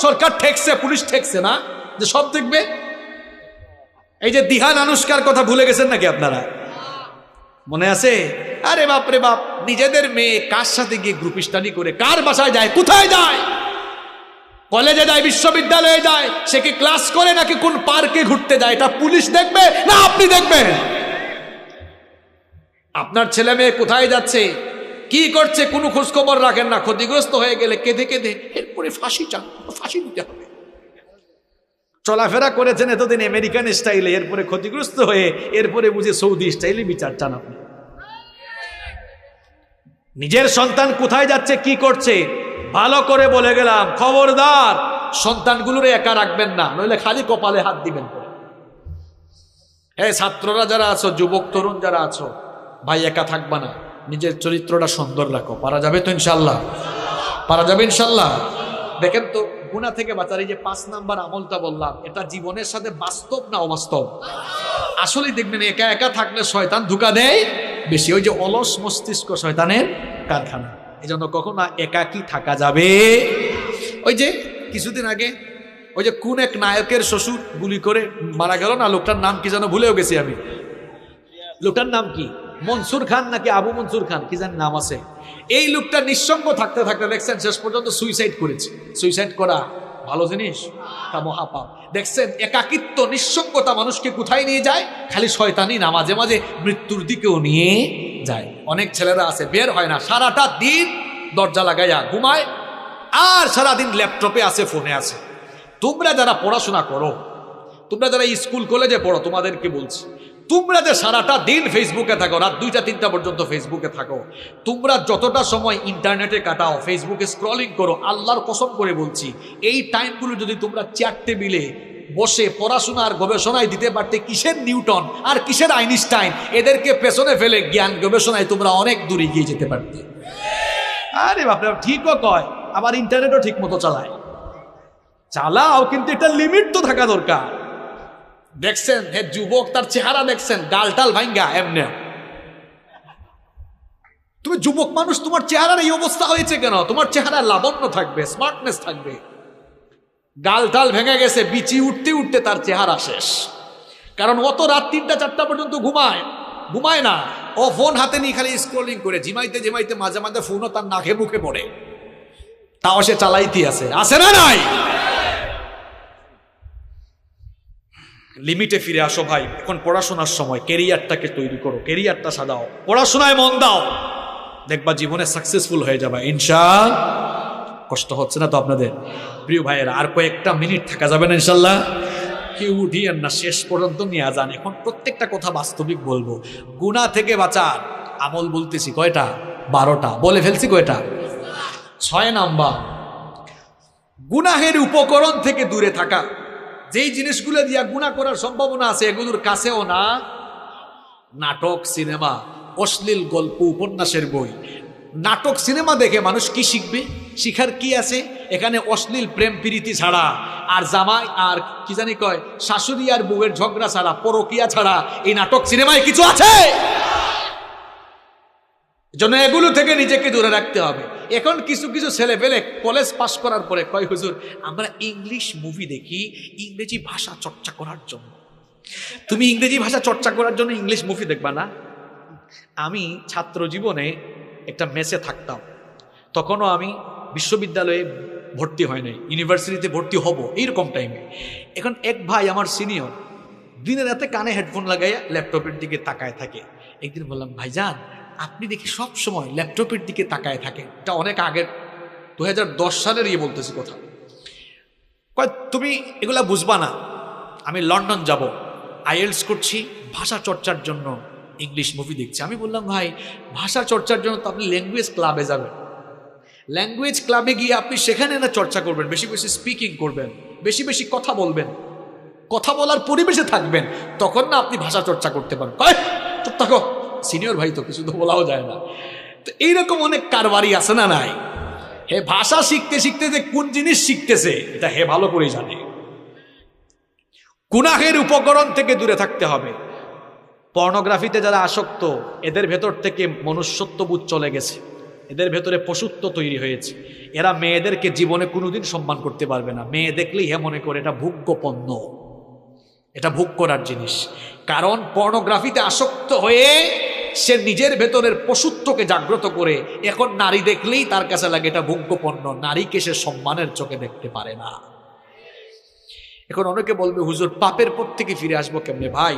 সরকার ঠেকছে, পুলিশ ঠেকছে না যে সব দেখবে? এই যে দিহান আনুষ্কার কথা ভুলে গেছেন নাকি আপনারা? মনে আছে? আরে বাপরে বাপ, নিজেদের মেয়ে কার সাথে গিয়ে গ্রুপ স্টাডি করে, কার বাসায় যায়, কোথায় যায়, কলেজে যায়, বিশ্ববিদ্যালয়ে যায়, সে কি ক্লাস করে নাকি কোন পার্কে ঘুরতে যায়, এটা পুলিশ দেখবে না আপনি দেখবেন? আপনার ছেলে মেয়ে কোথায় যাচ্ছে, কি করছে, কোনো খোঁজ খবর রাখেন না। ক্ষতিগ্রস্ত হয়ে গেলে কেঁদে কেঁদে এরপরে ফাঁসি দিতে হবে। চলাফেরা করেছেন এতদিন আমেরিকান স্টাইলে, এরপরে ক্ষতিগ্রস্ত হয়ে এরপরে বুঝে সৌদি স্টাইলে বিচার চান আপনি। নিজের সন্তান কোথায় যাচ্ছে, কি করছে, ভালো করে বলে গেলাম, খবরদার সন্তানগুলোরে একা রাখবেন না, নইলে খালি কপালে হাত দিবেন। হ্যাঁ, ছাত্ররা যারা আছো, যুবক তরুণ যারা আছো, ভাই একা থাকবা না, নিজের চরিত্রটা সুন্দর রাখো। পারা যাবে তো ইনশাল্লাহ? পারা যাবে ইনশাল্লাহ? দেখেন তো, গুনাহ থেকে বাঁচার এই যে 5 নাম্বার আমলটা বললাম, এটা জীবনের সাথে বাস্তব না অবাস্তব? আসলেই দেখবেন একা একা থাকলে শয়তান ধোঁকা দেয় বেশি। ওই যে অলস মস্তিষ্ক শয়তানের কারখানা। এই জন্য কখনো একাকী থাকা যাবে। ওই যে কিছুদিন আগে ওই যে কোন এক নায়কের শ্বশুর গুলি করে মারা গেল না, লোকটার নাম কি যেন ভুলেও গেছি আমি। লোকটার নাম কি, মনসুর খান নাকি আবু মনসুর খান কি জানি নাম আছে। এই লোকটা নিঃসঙ্গ থাকতে থাকতে দেখছেন শেষ পর্যন্ত সুইসাইড করেছে। সুইসাইড করা ভালো জিনিস? তা মহাপাপ। দেখছেন একাকিত্ব, নিঃসঙ্গতা মানুষকে কোথায় নিয়ে যায়? খালি শয়তানি না, মাঝে মাঝে মৃত্যুর দিকেও নিয়ে যায়। অনেক ছেলেরা আছে বের হয় না, সারাটা দিন দরজা লাগাইয়া ঘুমায়, আর সারাদিন ল্যাপটপে আছে, ফোনে আছে। তোমরা যারা পড়াশোনা করো, তোমরা যারা স্কুল কলেজে পড়ো, তোমাদেরকে বলছি, তোমরা যে সারাটা দিন ফেসবুকে থাকো, রাত 2টা-3টা পর্যন্ত ফেসবুকে থাকো, তোমরা যতটা সময় ইন্টারনেটে কাটাও, ফেসবুকে স্ক্রলিং করো, আল্লাহর কসম করে বলছি, এই টাইমগুলো যদি তোমরা চেয়ার টেবিলে বসে পড়াশোনা আর গবেষণায় দিতে পারতে, কিসের নিউটন আর কিসের আইনস্টাইন, এদেরকে পেছনে ফেলে জ্ঞান গবেষণায় তোমরা অনেক দূরে গিয়ে যেতে পারতে। আরে বাপরে, ঠিকও কয়, আবার ইন্টারনেটও ঠিক মতো চালাও, কিন্তু এটা লিমিট তো থাকা দরকার। দেখছেন হে যুবক, তার চেহারা দেখছেন, গালটাল ভাঙ্গা এমনি। তুমি যুবক মানুষ, তোমার চেহারার এই অবস্থা হয়েছে কেন? তোমার চেহারা লাবণ্য থাকবে, স্মার্টনেস থাকবে, গালটাল ভেঙে গেছে, বিচি উঠতে উঠতে তার চেহারা শেষ। কারণ অত রাত 3টা-4টা পর্যন্ত ঘুমায় না, ও ফোন হাতে নিয়ে খালি স্ক্রলিং করে, ঝিমাইতে মাঝে মাঝে ফোনও তার নাকে মুখে পড়ে, তাও সে চালাইতে আছে না নাই? লিমিটে ফিরে আসো ভাই। এখন পড়াশোনার সময়, ক্যারিয়ারটাকে তৈরি করো, ক্যারিয়ারটা সাজাও, পড়াশোনায় মন দাও, দেখবা জীবনে সাকসেসফুল হয়ে যাবে ইনশাআল্লাহ। কষ্ট হচ্ছে না তো আপনাদের? প্রিয় ভাইয়েরা, আর কয়েকটা মিনিট থাকা যাবে না ইনশাল্লাহ? কেউ উঠিয়েন না, শেষ পর্যন্ত নিয়ে যান। এখন প্রত্যেকটা কথা বাস্তবিক বলবো। গুনাহ থেকে বাঁচার আমল বলতেছি কয়টা? 12টা। বলে ফেলছি কয়টা? 6 নাম্বার, গুনাহের উপকরণ থেকে দূরে থাকা, যেই জিনিসগুলো দিয়া গুনাহ করার সম্ভাবনা আছে এগুলোর কাছেও না। নাটক, সিনেমা, অশ্লীল গল্প, উপন্যাসের বই। নাটক সিনেমা দেখে মানুষ কি শিখবে? শিখার কি আছে এখানে? অশ্লীল প্রেম প্রীতি ছাড়া, আর জামাই আর কি জানি কয় শাশুড়ি আর বউয়ের ঝগড়া ছাড়া, পরকিয়া ছাড়া এই নাটক সিনেমায় কিছু আছে? জন্য এগুলো থেকে নিজেকে দূরে রাখতে হবে। এখন কিছু কিছু ছেলে পেলে কলেজ পাস করার পরে কয়, হুজুর আমরা ইংলিশ মুভি দেখি ইংরেজি ভাষা চর্চা করার জন্য। তুমি ইংরেজি ভাষা চর্চা করার জন্য ইংলিশ মুভি দেখবা না? আমি ছাত্র জীবনে একটা মেসে থাকতাম, তখনও আমি বিশ্ববিদ্যালয়ে ভর্তি হয় নাই, ইউনিভার্সিটিতে ভর্তি হব এইরকম টাইমে। এখন এক ভাই আমার সিনিয়র দিনে রাতে কানে হেডফোন লাগাইয়া ল্যাপটপের দিকে তাকায় থাকে। একদিন বললাম, ভাইজান আপনি দেখি সব সময় ল্যাপটপের দিকে তাকায় থাকে, এটা অনেক আগের 2010 সালের বলতেছি কথা। কয় তুমি এগুলা বুঝবা না, আমি লন্ডন যাব, আইএলটিএস করছি, ভাষা চর্চার জন্য ইংলিশ মুভি দেখছি। আমি বললাম, ভাই ভাষা চর্চার জন্য তো আপনি ল্যাঙ্গুয়েজ ক্লাবে যাবেন, ল্যাঙ্গুয়েজ ক্লাবে গিয়ে আপনি সেখানে না চর্চা করবেন, বেশি বেশি স্পিকিং করবেন, বেশি বেশি কথা বলবেন, কথা বলার পরিবেশে থাকবেন, তখন না আপনি ভাষা চর্চা করতে পারবেন। চুপ থাকো, সিনিয়র ভাই তো কিছু তো বলাও যায় না। তো এইরকম অনেক কারবারি আছে না নাই? হে ভাষা শিখতে শিখতে যে কোন জিনিস শিখতেছে এটা হে ভালো করে জানে। গুনাহের উপকরণ থেকে দূরে থাকতে হবে। পর্নোগ্রাফিতে যারা আসক্ত এদের ভেতর থেকে মনুষ্যত্ববোধ চলে গেছে, এদের ভেতরে পশুত্ব তৈরি হয়েছে। এরা মেয়েদেরকে জীবনে কোনোদিন সম্মান করতে পারবে না। মেয়ে দেখলেই হে মনে করে এটা ভোগ্য পণ্য, এটা ভোগ করার জিনিস। কারণ পর্নোগ্রাফিতে আসক্ত হয়ে সে নিজের ভেতরের পশুত্বকে জাগ্রত করে এখন নারী দেখলেই তার কাছে লাগে এটা ভোগ্য পণ্য। নারীকে সে সম্মানের চোখে দেখতে পারে না। এখন অনেকে বলবে, হুজুর পাপের পথ থেকে ফিরে আসবো কেমনে? ভাই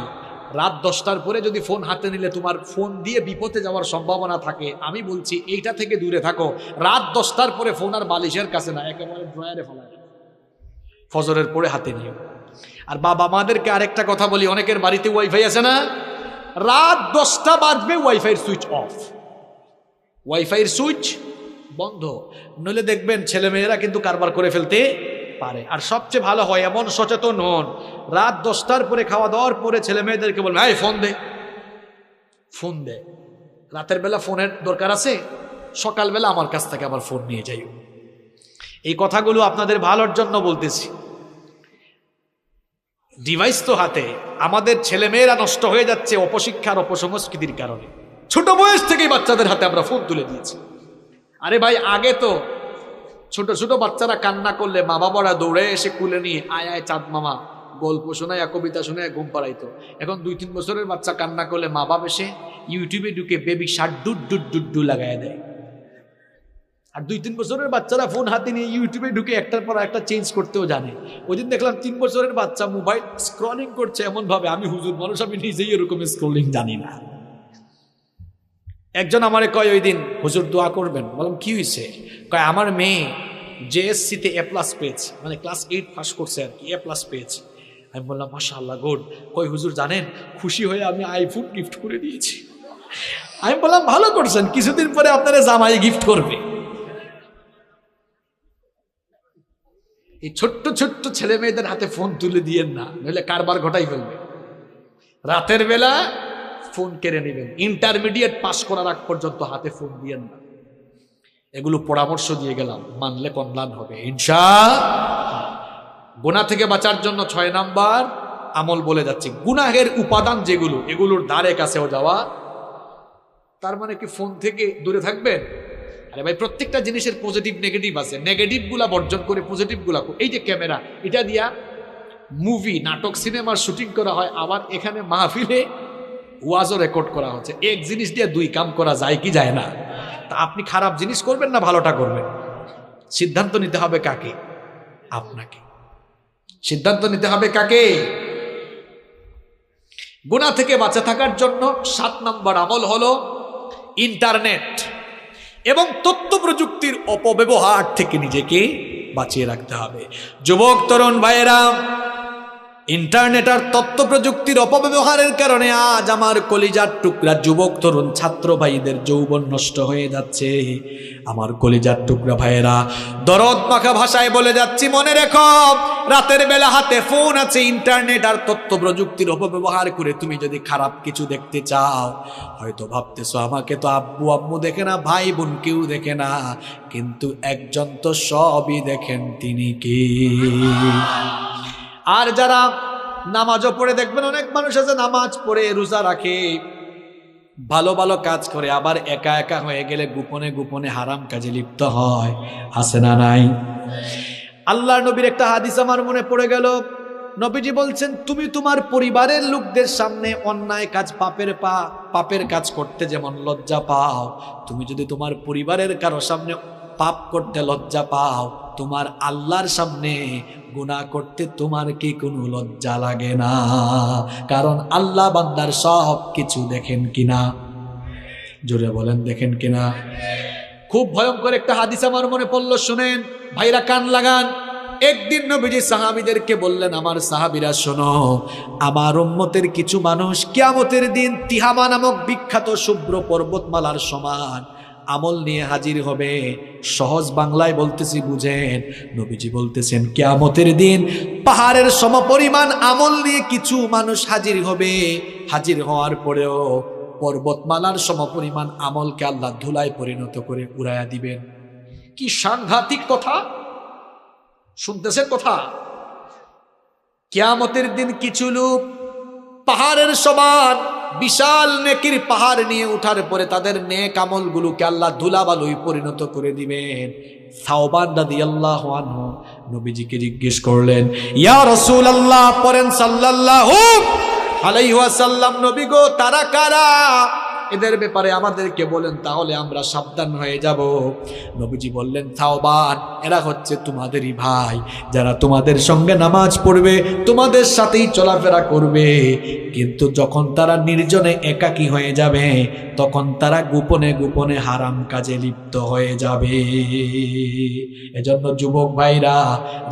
রাত 10টার পরে যদি ফোন হাতে নিলে তোমার ফোন দিয়ে বিপদে যাওয়ার সম্ভাবনা থাকে, আমি বলছি এইটা থেকে দূরে থাকো। রাত 10টার পরে ফোন আর বালিশের কাছে না, একেবারে ড্রয়ারে ফেলায় ফজরের পরে হাতে নিও। আর বাবা মাদেরকে আরেকটা কথা বলি, অনেকের বাড়িতে ওয়াইফাই আছে না, রাত 10টা বাজবে ওয়াইফাইয়ের সুইচ অফ, ওয়াইফাইয়ের সুইচ বন্ধ, নইলে দেখবেন ছেলেমেয়েরা কিন্তু কারবার করে ফেলতে পারে। আর সবচেয়ে ভালো হয় এমন সচেতন হন, রাত 10টার পরে খাওয়া দাওয়ার পরে ছেলে মেয়েদেরকে বলবেন, এই ফোন দে, ফোন দে। রাতের বেলা ফোনের দরকার আছে, সকালবেলা আমার কাছ থেকে আবার ফোন নিয়ে যাই। এই কথাগুলো আপনাদের ভালোর জন্য বলতেছি। ডিভাইস তো হাতে, আমাদের ছেলেমেয়েরা নষ্ট হয়ে যাচ্ছে অপশিক্ষার অপসংস্কৃতির কারণে। ছোট বয়স থেকেই বাচ্চাদের হাতে আমরা ফোন তুলে দিয়েছি। আরে ভাই আগে তো ছোট ছোট বাচ্চারা কান্না করলে মা বাবারা দৌড়ে এসে কুলে নিয়ে আয় আয় চাঁদ মামা গল্প শোনায়, কবিতা শোনায় ঘুম পাড়াইতো। এখন 2-3 বছরের বাচ্চা কান্না করলে মা বাবা এসে ইউটিউবে ঢুকে baby shirt dude dude dude do লাগাই দেয়। আর 2-3 বছরের বাচ্চারা ফোন হাতে নিয়ে ইউটিউবে ঢুকে একটার পর একটা চেঞ্জ করতেও জানে। ওই দিন দেখলাম 3 বছরের বাচ্চা মোবাইল স্ক্রলিং করছে এমন ভাবে, আমি হুজুর মানুষ, আমি নিজেই এরকম স্ক্রলিং জানি না। একজন আমারে কয় ওই দিন, হুজুর দোয়া করবেন। বললাম কি হয়েছে? কয় আমার মেয়ে জেএসসিতে A+ পেয়েছে, মানে ক্লাস 8 পাস করছে আর কি, A+ পেয়েছে। আমি বললাম মাশাআল্লাহ গুড। কই হুজুর জানেন খুশি হয়ে আমি আইফোন গিফট করে দিয়েছি। আমি বললাম ভালো করছেন, কিছুদিন পরে আপনারা জামাই গিফট করবে। এই ছোট্ট ছোট্ট ছেলে মেয়েদের হাতে ফোন তুলে দিয়েন না, নইলে কারবার ঘটাই ফেলবে। রাতের বেলা ফোন কেড়ে নেবেন, ইন্টারমিডিয়েট পাস করার আগ পর্যন্ত হাতে ফোন দিয়েন না। এগুলো পরামর্শ দিয়ে গেলাম, মানলে কল্যাণ হবে ইনশাআল্লাহ। গুনাহ থেকে বাঁচার জন্য 6 নাম্বার আমল বলে যাচ্ছি। গুনাহের উপাদান যেগুলো, এগুলোর ধারে কাছেও যাওয়া। তার মানে কি ফোন থেকে দূরে থাকবেন? আরে ভাই প্রত্যেকটা জিনিসের পজিটিভ নেগেটিভ আছে, নেগেটিভ গুলা বর্জন করে পজিটিভ গুলা। এই যে ক্যামেরা, এটা দিয়া মুভি নাটক সিনেমার শুটিং করা হয়, আবার এখানে মাহফিলে ওয়াজও রেকর্ড করা হচ্ছে। এক জিনিস দিয়ে 2 কাম করা যায় কি যায় না? তা আপনি খারাপ জিনিস করবেন না ভালোটা করবেন? সিদ্ধান্ত নিতে হবে কাকে? আপনাকে সিদ্ধান্ত নিতে হবে কাকে? গুনাহ থেকে বাঁচা থাকার জন্য 7 নম্বর আমল হলো ইন্টারনেট এবং তথ্য প্রযুক্তির অপব্যবহার থেকে নিজেকে বাঁচিয়ে রাখতে হবে। যুবক তরুণ ভাইয়েরা, ইন্টারনেট আর তথ্য প্রযুক্তির অপব্যবহারের কারণে আজ আমার কলিজার টুকরা যুবক তরুণ ছাত্র ভাইদের যৌবন নষ্ট হয়ে যাচ্ছে। আমার কলিজার টুকরা ভাইয়েরা, দরদ মাখা ভাষায় বলে যাচ্ছি, মনে রেখো, রাতের বেলা হাতে ফোন আছে, ইন্টারনেট আর তথ্য প্রযুক্তির অপব্যবহার করে তুমি যদি খারাপ কিছু দেখতে চাও, হয়তো ভাবতেছো আমাকে তো আব্বু আম্মু দেখে না, ভাই বোন কেউ দেখে না, কিন্তু একজন তো সবই দেখেন, তিনি কি? আর যারা নামাজও পড়ে, দেখবেন অনেক মানুষ আছে নামাজ পড়ে রোজা রাখে, ভালো ভালো কাজ করে, আবার একা একা হয়ে গেলে গোপনে গোপনে হারাম কাজে লিপ্ত হয়। আছে না নাই? আল্লাহর নবীর একটা হাদিস আমার মনে পড়ে গেল। নবীজি বলছেন, তুমি তোমার পরিবারের লোকদের সামনে অন্যায় কাজ, পাপের কাজ করতে যেমন লজ্জা পাও, তুমি যদি তোমার পরিবারের কারো সামনে পাপ করতে লজ্জা পাও, তোমার আল্লাহর সামনে গুনাহ করতে তোমার কি কোনো লজ্জা লাগে না? কারণ আল্লাহ বান্দার সব কিছু দেখেন কিনা? জোরে বলেন, দেখেন কিনা? খুব ভয়ঙ্কর একটা হাদিস আমার মনে পড়লো, শুনেন ভাইরা, কান লাগান। একদিন নবীজি সাহাবীদেরকে বললেন, আমার সাহাবীরা শোনো, আমার উম্মতের কিছু মানুষ কিয়ামতের দিন তিহামা নামক বিখ্যাত শুভ্র পর্বতমালার সমান আমল নিয়ে হাজির হবে। সহজ বাংলায় বলতেছি, বুঝেন। নবীজি বলতেছেন, কিয়ামতের দিন পাহাড়ের সমপরিমাণ আমল নিয়ে কিছু মানুষ হাজির হবে। হাজির হওয়ার পরেও পর্বতমালার সমপরিমাণ আমলকে আল্লাহ ধুলায় পরিণত করে উড়াইয়া দিবেন। কি সাংঘাতিক কথা! শুনতেছেন কথা? কিয়ামতের দিন কিছু লোক পাহাড়ের সমান বিশাল নেকির পাহাড় নিয়ে উঠার পরে তাদের নেক আমলগুলোকে আল্লাহ ধুলাবালুয় পরিণত করে দিবেন। সাওবান রাদিয়াল্লাহু আনহু নবীজিকে জিজ্ঞেস করলেন, ইয়া রাসূলুল্লাহ, পড়েন সাল্লাল্লাহু আলাইহি ওয়াসাল্লাম, নবী গো, তারা কারা? এদের ব্যাপারে আমাদেরকে বলেন, তাহলে আমরা সাবধান হয়ে যাব। নবীজি বললেন, সাওবান, এরা হচ্ছে তোমাদেরই ভাই, যারা তোমাদের সঙ্গে নামাজ পড়বে, তোমাদের সাথেই চলাফেরা করবে, কিন্তু যখন তারা নির্জনে একাকী হয়ে যাবে, তখন তারা গোপনে গোপনে হারাম কাজে লিপ্ত হয়ে যাবে। এজন্য যুবক ভাইরা,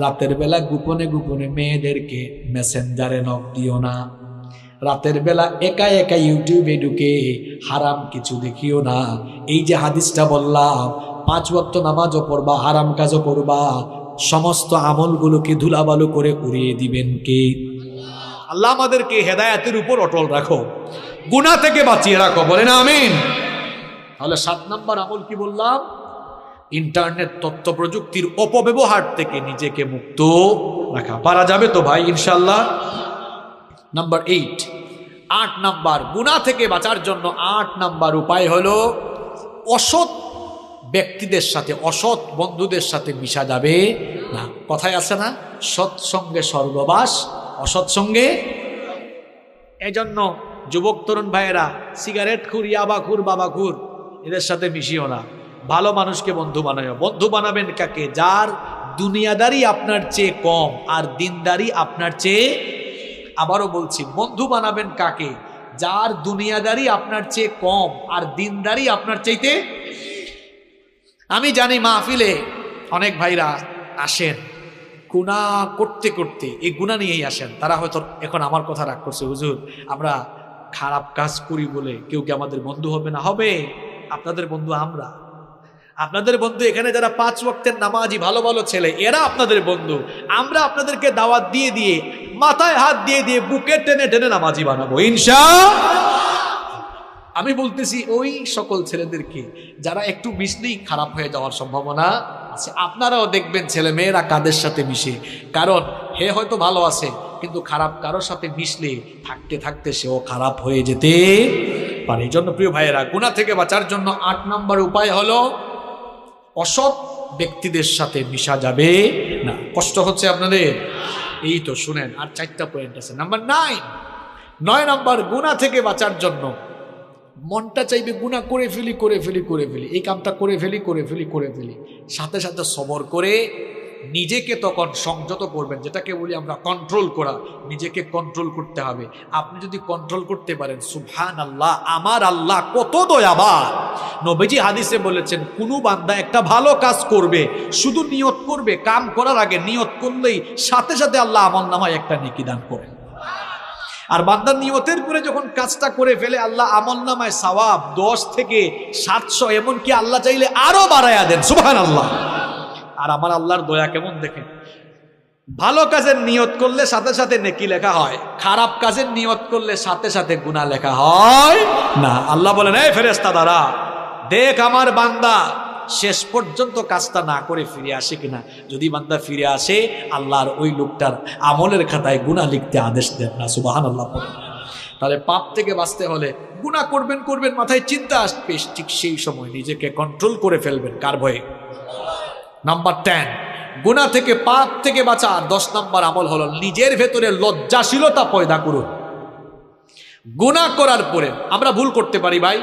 রাতের বেলা গোপনে গোপনে মেয়েদেরকে মেসেঞ্জারে নক দিও না। রাতের বেলা একা একা ইউটিউবে ঢুকে হারাম কিছু দেখিও না। এই যে হাদিসটা বললাম, 5 ওয়াক্ত নামাজও পড়বা, হারাম কাজও করবা, সমস্ত আমলগুলোকে ধুলাবালু করে উড়িয়ে দিবেন কে? আল্লাহ আমাদেরকে হেদায়েতের উপর অটল রাখো, গুনাহ থেকে বাঁচিয়ে রাখো, বলেন আমিন। তাহলে 7 নম্বর আমল কি বললাম? ইন্টারনেট তথ্য প্রযুক্তির অপব্যবহার থেকে নিজেকে মুক্ত রাখা। পারা যাবে তো ভাই ইনশাআল্লাহ? নাম্বার 8 নাম্বার, গুনাহ থেকে বাঁচার জন্য 8 নাম্বার উপায় হলো, অসৎ ব্যক্তিদের সাথে, অসৎ বন্ধুদের সাথে মিশা যাবে না। কথায় আছে না, সৎসঙ্গে স্বর্গবাস, অসৎ সঙ্গে। এজন্য যুবক তরুণ ভাইয়েরা, সিগারেট খুর, ইয়াবা খুর, বাবা খুর, এদের সাথে মিশিও না। ভালো মানুষকে বন্ধু বানায়। বন্ধু বানাবেন কাকে? যার দুনিয়াদারি আপনার চেয়ে কম আর দিনদারি আপনার চেয়ে, আবারও বলছি, বন্ধু বানাবেন কাকে? যার দুনিয়াদারি আপনার চেয়ে কম আর দিনদারি আপনার চাইতে। আমি জানি মাহফিলে অনেক ভাইরা আসেন গুনাহ করতে করতে, এই গুনাহ নিয়েই আসেন। তারা হয়তো এখন আমার কথা রাগ করছে, হুজুর আমরা খারাপ কাজ করি বলে কেউ কি আমাদের বন্ধু হবে না? হবে। আপনাদের বন্ধু আমরা। আপনাদের বন্ধু এখানে যারা 5 ওয়াক্তের নামাজি ভালো ভালো ছেলে, এরা আপনাদের বন্ধু। আমরা আপনাদেরকে দাওয়াত দিয়ে দিয়ে, মাথায় হাত দিয়ে দিয়ে, বুকে টেনে টেনে নামাজি বানাবো ইনশাআল্লাহ। আমি বলতেছি ওই সকল ছেলেদেরকে যারা একটু মিশলেই খারাপ হয়ে যাওয়ার সম্ভাবনা আছে। আপনারাও দেখবেন ছেলে মেয়েরা কাদের সাথে মিশে, কারণ হে হয়তো ভালো আছে, কিন্তু খারাপ কারোর সাথে মিশলে থাকতে থাকতে সেও খারাপ হয়ে যেতে পারে। এই জন্য প্রিয় ভাইয়েরা, গুনাহ থেকে বাঁচার জন্য 8 নম্বর উপায় হলো, অসৎ ব্যক্তিদের সাথে মিশা যাবে না। কষ্ট হচ্ছে আপনাদের? এই তো শুনেন, আর 4টা পয়েন্ট আছে। নাম্বার 9 নাম্বার, গুনাহ থেকে বাঁচার জন্য মনটা চাইবে গুনাহ করে ফেলি, এই কামটা করে ফেলি, সাথে সাথে সবর করে নিজেকে তখন সংযত করবেন, যেটাকে বলি আমরা কন্ট্রোল করা। নিজেকে কন্ট্রোল করতে হবে। আপনি যদি কন্ট্রোল করতে পারেন, সুবহানাল্লাহ, আমার আল্লাহ কত দয়াবান। নবীজি হাদিসে বলেছেন, কোনো বান্দা একটা ভালো কাজ করবে, শুধু নিয়ত করবে, কাম করার আগে নিয়ত করলেই সাথে সাথে আল্লাহ আমলনামায় একটা নেকি দান করেন। আর বান্দার নিয়তের পরে যখন কাজটা করে ফেলে, আল্লাহ আমলনামায় সওয়াব 10 থেকে 700, এমনকি আল্লাহ চাইলে আরো বাড়ায়া দেন। সুবহানাল্লাহ। আর আমার আল্লাহর দয়া কেমন দেখেন, ভালো কাজের নিয়ত করলে সাথে সাথে নেকি লেখা হয়, খারাপ কাজের নিয়ত করলে সাথে সাথে গুনাহ লেখা হয় না। আল্লাহ বলেন, এই ফেরেশতা দ্বারা দেখ আমার বান্দা শেষ পর্যন্ত কাজটা না করে ফিরে আসে কিনা। যদি বান্দা ফিরে আসে, আল্লাহর ওই লোকটার আমলের খাতায় গুনাহ লিখতে আদেশ দেন না। সুবহানাল্লাহ। তাহলে পাপ থেকে বাঁচতে হলে গুনাহ করবেন করবেন, মাথায় চিন্তা আসবে, ঠিক সেই সময় নিজেকে কন্ট্রোল করে ফেলবেন। কার ভয়ে? নাম্বার 10, গুনাহ থেকে, পাপ থেকে বাঁচার 10 নম্বর আমল হলো নিজের ভেতরে লজ্জাশীলতা পয়দা করুন। গুনাহ করার পরে আমরা ভুল করতে পারি ভাই,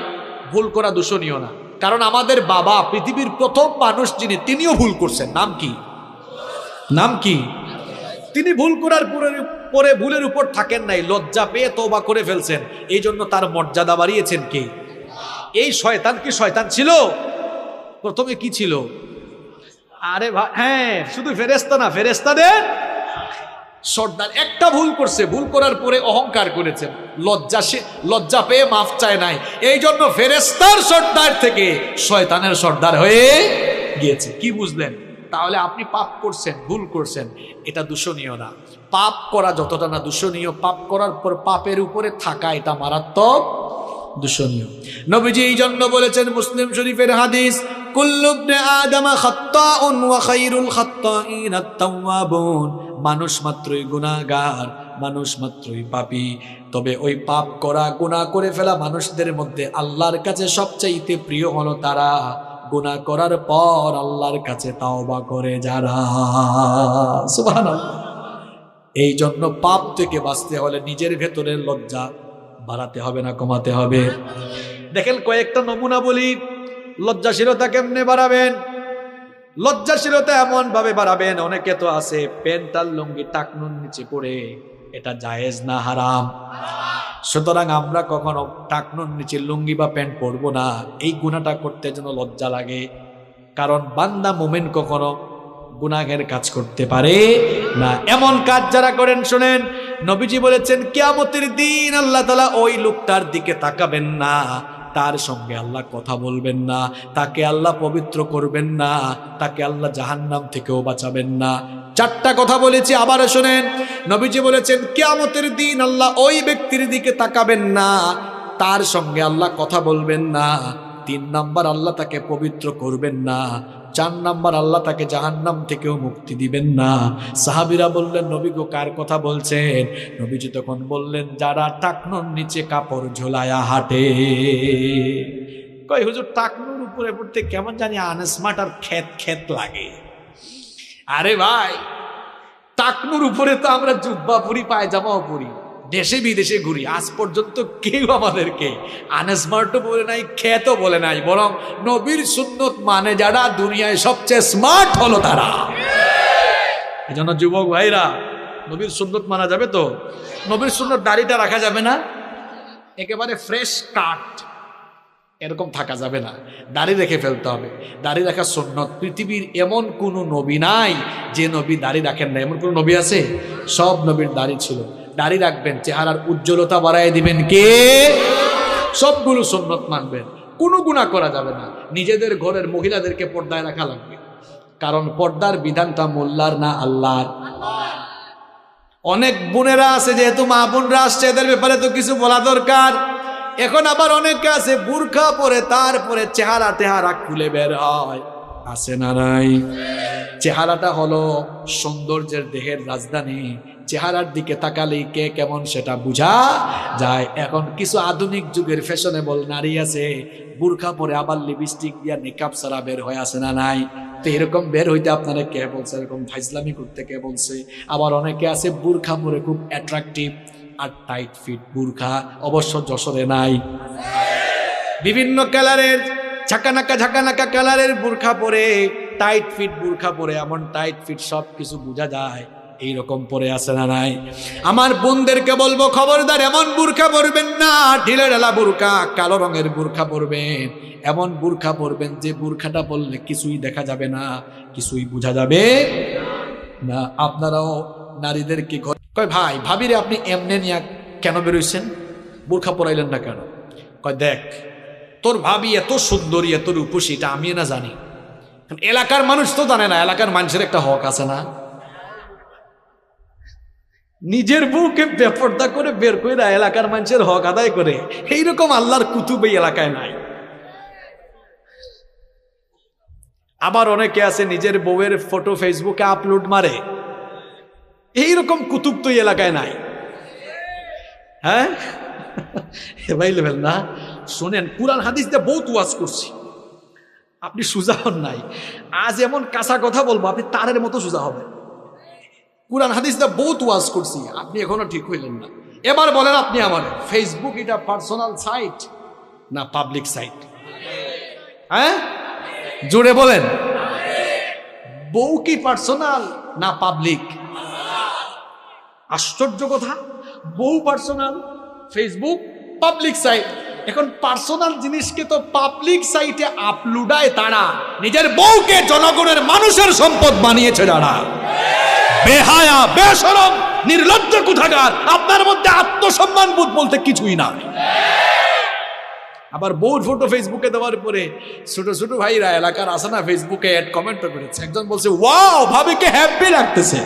ভুল করা দূষণীয় না। কারণ আমাদের বাবা পৃথিবীর প্রথম মানুষ যিনি, তিনিও ভুল করছেন। নাম কি? নাম কি? তিনি ভুল করার পরে ভুলের উপর থাকেন নাই, লজ্জা পেয়ে তওবা করে ফেলছেন। এই জন্য তার মর্যাদা বাড়িয়েছেন কে? এই শয়তান। কি শয়তান ছিল? প্রথমে কি ছিল? আরে ভাই, হ্যাঁ, শুধু ফেরেশতা না, ফেরেশতাদের সর্দার। একটা ভুল করছে, ভুল করার পরে অহংকার করেছেন, লজ্জা পেয়ে মাফ চায় নাই। এই জন্য ফেরেশতার সর্দার থেকে শয়তানের সর্দার হয়ে গিয়েছে। কি বুঝলেন? তাহলে আপনি পাপ করছেন, ভুল করছেন, এটা দূষণীয় না। পাপ করা যতটা না দূষণীয়, পাপ করার পর পাপের উপরে থাকা এটা মারাত্মক দূষণীয়। নবীজি এই জন্য বলেছেন, মুসলিম শরীফের হাদিস, কুল্লু ইবনে আদম খাত্তাউন ওয়া খায়রুল খাত্তাইন আত-তাওয়াবুন। মানুষ মাত্রই গুনাহগার, মানুষ মাত্রই পাপী, তবে ওই পাপ করা, গুনাহ করে ফেলা মানুষদের মধ্যে আল্লাহর কাছে সবচাইতে প্রিয় হলো তারা গুনাহ করার পর আল্লাহর কাছে তাওবা করে যারা। সুবহানাল্লাহ। এই জন্য পাপ থেকে বাঁচতে হলে নিজের ভেতরের লজ্জা বাড়াতে হবে না কমাতে হবে। দেখেন কয়েকটা নমুনা বলি, লজ্জাশীলতা কেমনে বাড়াবেন। লজ্জাশীলতা এমন ভাবে বাড়াবেন, অনেকে তো আছে প্যান্ট আর লুঙ্গি টাকনুর নিচে পড়ে, এটা জায়েজ না হারাম। সুতরাং আমরা কখনো টাকনুর নিচে লুঙ্গি বা প্যান্ট পরবো না। এই গুনাহটা করতে যেন লজ্জা লাগে, কারণ বান্দা মুমিন কখনো গুনাহের কাজ করতে পারে না। এমন কাজ যারা করেন, শুনেন, নবীজি বলেছেন কিয়ামতের দিন আল্লাহ তাআলা ওই লোকটার দিকে তাকাবেন না, তার সঙ্গে আল্লাহ কথা বলবেন না, তাকে আল্লাহ পবিত্র করবেন না, তাকে আল্লাহ জাহান্নাম থেকেও বাঁচাবেন না। 4টা কথা বলেছি, আবার শুনেন। নবীজি বলেছেন কিয়ামতের দিন আল্লাহ ওই ব্যক্তির দিকে তাকাবেন না, তার সঙ্গে আল্লাহ কথা বলবেন না। 3 নাম্বার, আল্লাহ তাকে পবিত্র করবেন না। 4 নাম্বার, আল্লাহ তাকে জাহান্নাম থেকেও মুক্তি দিবেন না। সাহাবীরা বললেন, নবী গো, কার কথা বলছেন? নবীজি তখন বললেন, যারা টাকনুর নিচে কাপড় ঝোলায়া হাঁটে। কই হুজুর, টাকনুর উপরে পড়তে কেমন জানি আনস্মার্ট আর খেত লাগে। আরে ভাই, টাকনুর উপরে তো আমরা জুব্বা পরি, পায়জামাও পরি, দেশে বিদেশে ঘুরি, আজ পর্যন্ত কেউ আমাদেরকে আনস্মার্টও বলে নাই, খেতও বলে নাই। বরং নবীর সুন্নত মানে যারা, দুনিয়ায় সবচেয়ে স্মার্ট হলো তারা। এই জন্য যুবক ভাইরা, নবীর সুন্নত মানা যাবে তো? নবীর সুন্নত দাড়িটা রাখা যাবে না, একেবারে ফ্রেশ কাট এরকম থাকা যাবে না, দাড়ি রেখে ফেলতে হবে। দাড়ি রাখা সুন্নত। পৃথিবীর এমন কোনো নবী নাই যে নবী দাড়ি রাখেন না। এমন কোনো নবী আছে? সব নবীর দাড়ি ছিল। দাড়ি রাখবেন, চেহারার উজ্জ্বলতা বাড়ায় দিবেন কে? সবগুলো সুন্নত মানবেন, কোনো গুনাহ করা যাবে না। নিজেদের ঘরের মহিলাদেরকে পর্দায় রাখা লাগবে, কারণ পর্দার বিধানটা মোল্লার না আল্লাহর। অনেক বোনেরা আছে, যেহেতু মা বোনরা আসছে, এদের ব্যাপারে তো কিছু বলা দরকার। এখন আবার অনেকে আছে বুরখা পরে, তারপরে চেহারা খুলে বের হয়, আছে না নাই? চেহারাটা হলো সৌন্দর্যের দেহের রাজধানী। চেহারার দিকে তাকালেই কে কেমন সেটা বোঝা যায়। এখন কিছু আধুনিক যুগের ফ্যাশনেবল নারী আছে, বুরখা পরে আবার লিপস্টিক দিয়া মেকআপ ছাড়া বের হয়ে, আছে না নাই? তো এরকম বের হইতে আপনারা কে বলছে? এরকম ফাইজলামি করতে কে বলছে? আবার অনেকে আছে বুরখা পরে খুব অ্যাট্রাকটিভ আর টাইট ফিট বুরখা, অবশ্য যশোরে নাই। বিভিন্ন কালারের ঝাঁকানাকা কালারের বুরখা পরে টাইট ফিট বুরখা পরে, এমন টাইট ফিট সব কিছু বোঝা যায়, এইরকম পরে আছে না নাই? আমার বোনদেরকে বলবো খবরদার এমন বুরখা পরবেন না, ঢিলে ঢালা বুরখা, কালো রঙের বুরখা পরবেন। এমন বুরখা পরবেন যে বুরখাটা পরলে কিছুই দেখা যাবে না, কিছুই বোঝা যাবে না। আপনারাও নারীদেরকে কয় ভাই ভাবিরে আপনি এমনে নিয়ে কেন বেরোইছেন, বুরখা পরাইলেন না কেন? কয় দেখ তোর ভাবি এত সুন্দরী এত রূপসী, এটা আমি না জানি, এলাকার মানুষ তো জানে না, এলাকার মানুষের একটা হক আছে না? নিজের বউকে বেপর্দা করে বের করে এলাকার মানুষের হক আদায় করে, এইরকম আল্লাহর কুতুব এই এলাকায় নাই। আবার অনেকে আছে নিজের বউয়ের ফটো ফেসবুকে আপলোড মারে, এইরকম কুতুব তো এই এলাকায় নাই। হ্যাঁ ভাই লেভেল না। শোনেন, কুরআন হাদিস দিয়ে বহুত ওয়াজ করছি, আপনি সুজা হন নাই। আজ এমন কাঁচা কথা বলবো আপনি তারের মতো সুজা হবেন। কুরআন হাদিস দিয়ে বহুত ওয়াজ করছি, আপনি এখনো ঠিক হইলেন না। এবার বলেন আপনি আমার, ফেসবুক এটা পার্সোনাল সাইট না পাবলিক সাইট? হ্যাঁ জোরে বলেন, বউ কি পার্সোনাল না পাবলিক? আশ্চর্য কথা, বউ পার্সোনাল, ফেসবুক পাবলিক সাইট। এখন পার্সোনাল জিনিসকে তো পাবলিক সাইটে আপলোডায় তারা, নিজের বউকে জনগণের মানুষের সম্পদ বানিয়েছে যারা। বেহায়া বেশরম নির্লজ্জ কোথাকার, আপনার মধ্যে আত্মসম্মান বোধ বলতে কিছুই নাই। আবার বউর ফটো ফেসবুকে দেওয়ার পরে ছোট ছোট ভাইরা এলাকার আছে না, ফেসবুকে অ্যাড কমেন্ট করেছে। একজন বলছে ওয়াও ভাবিকে হ্যাপি লাগতেছে।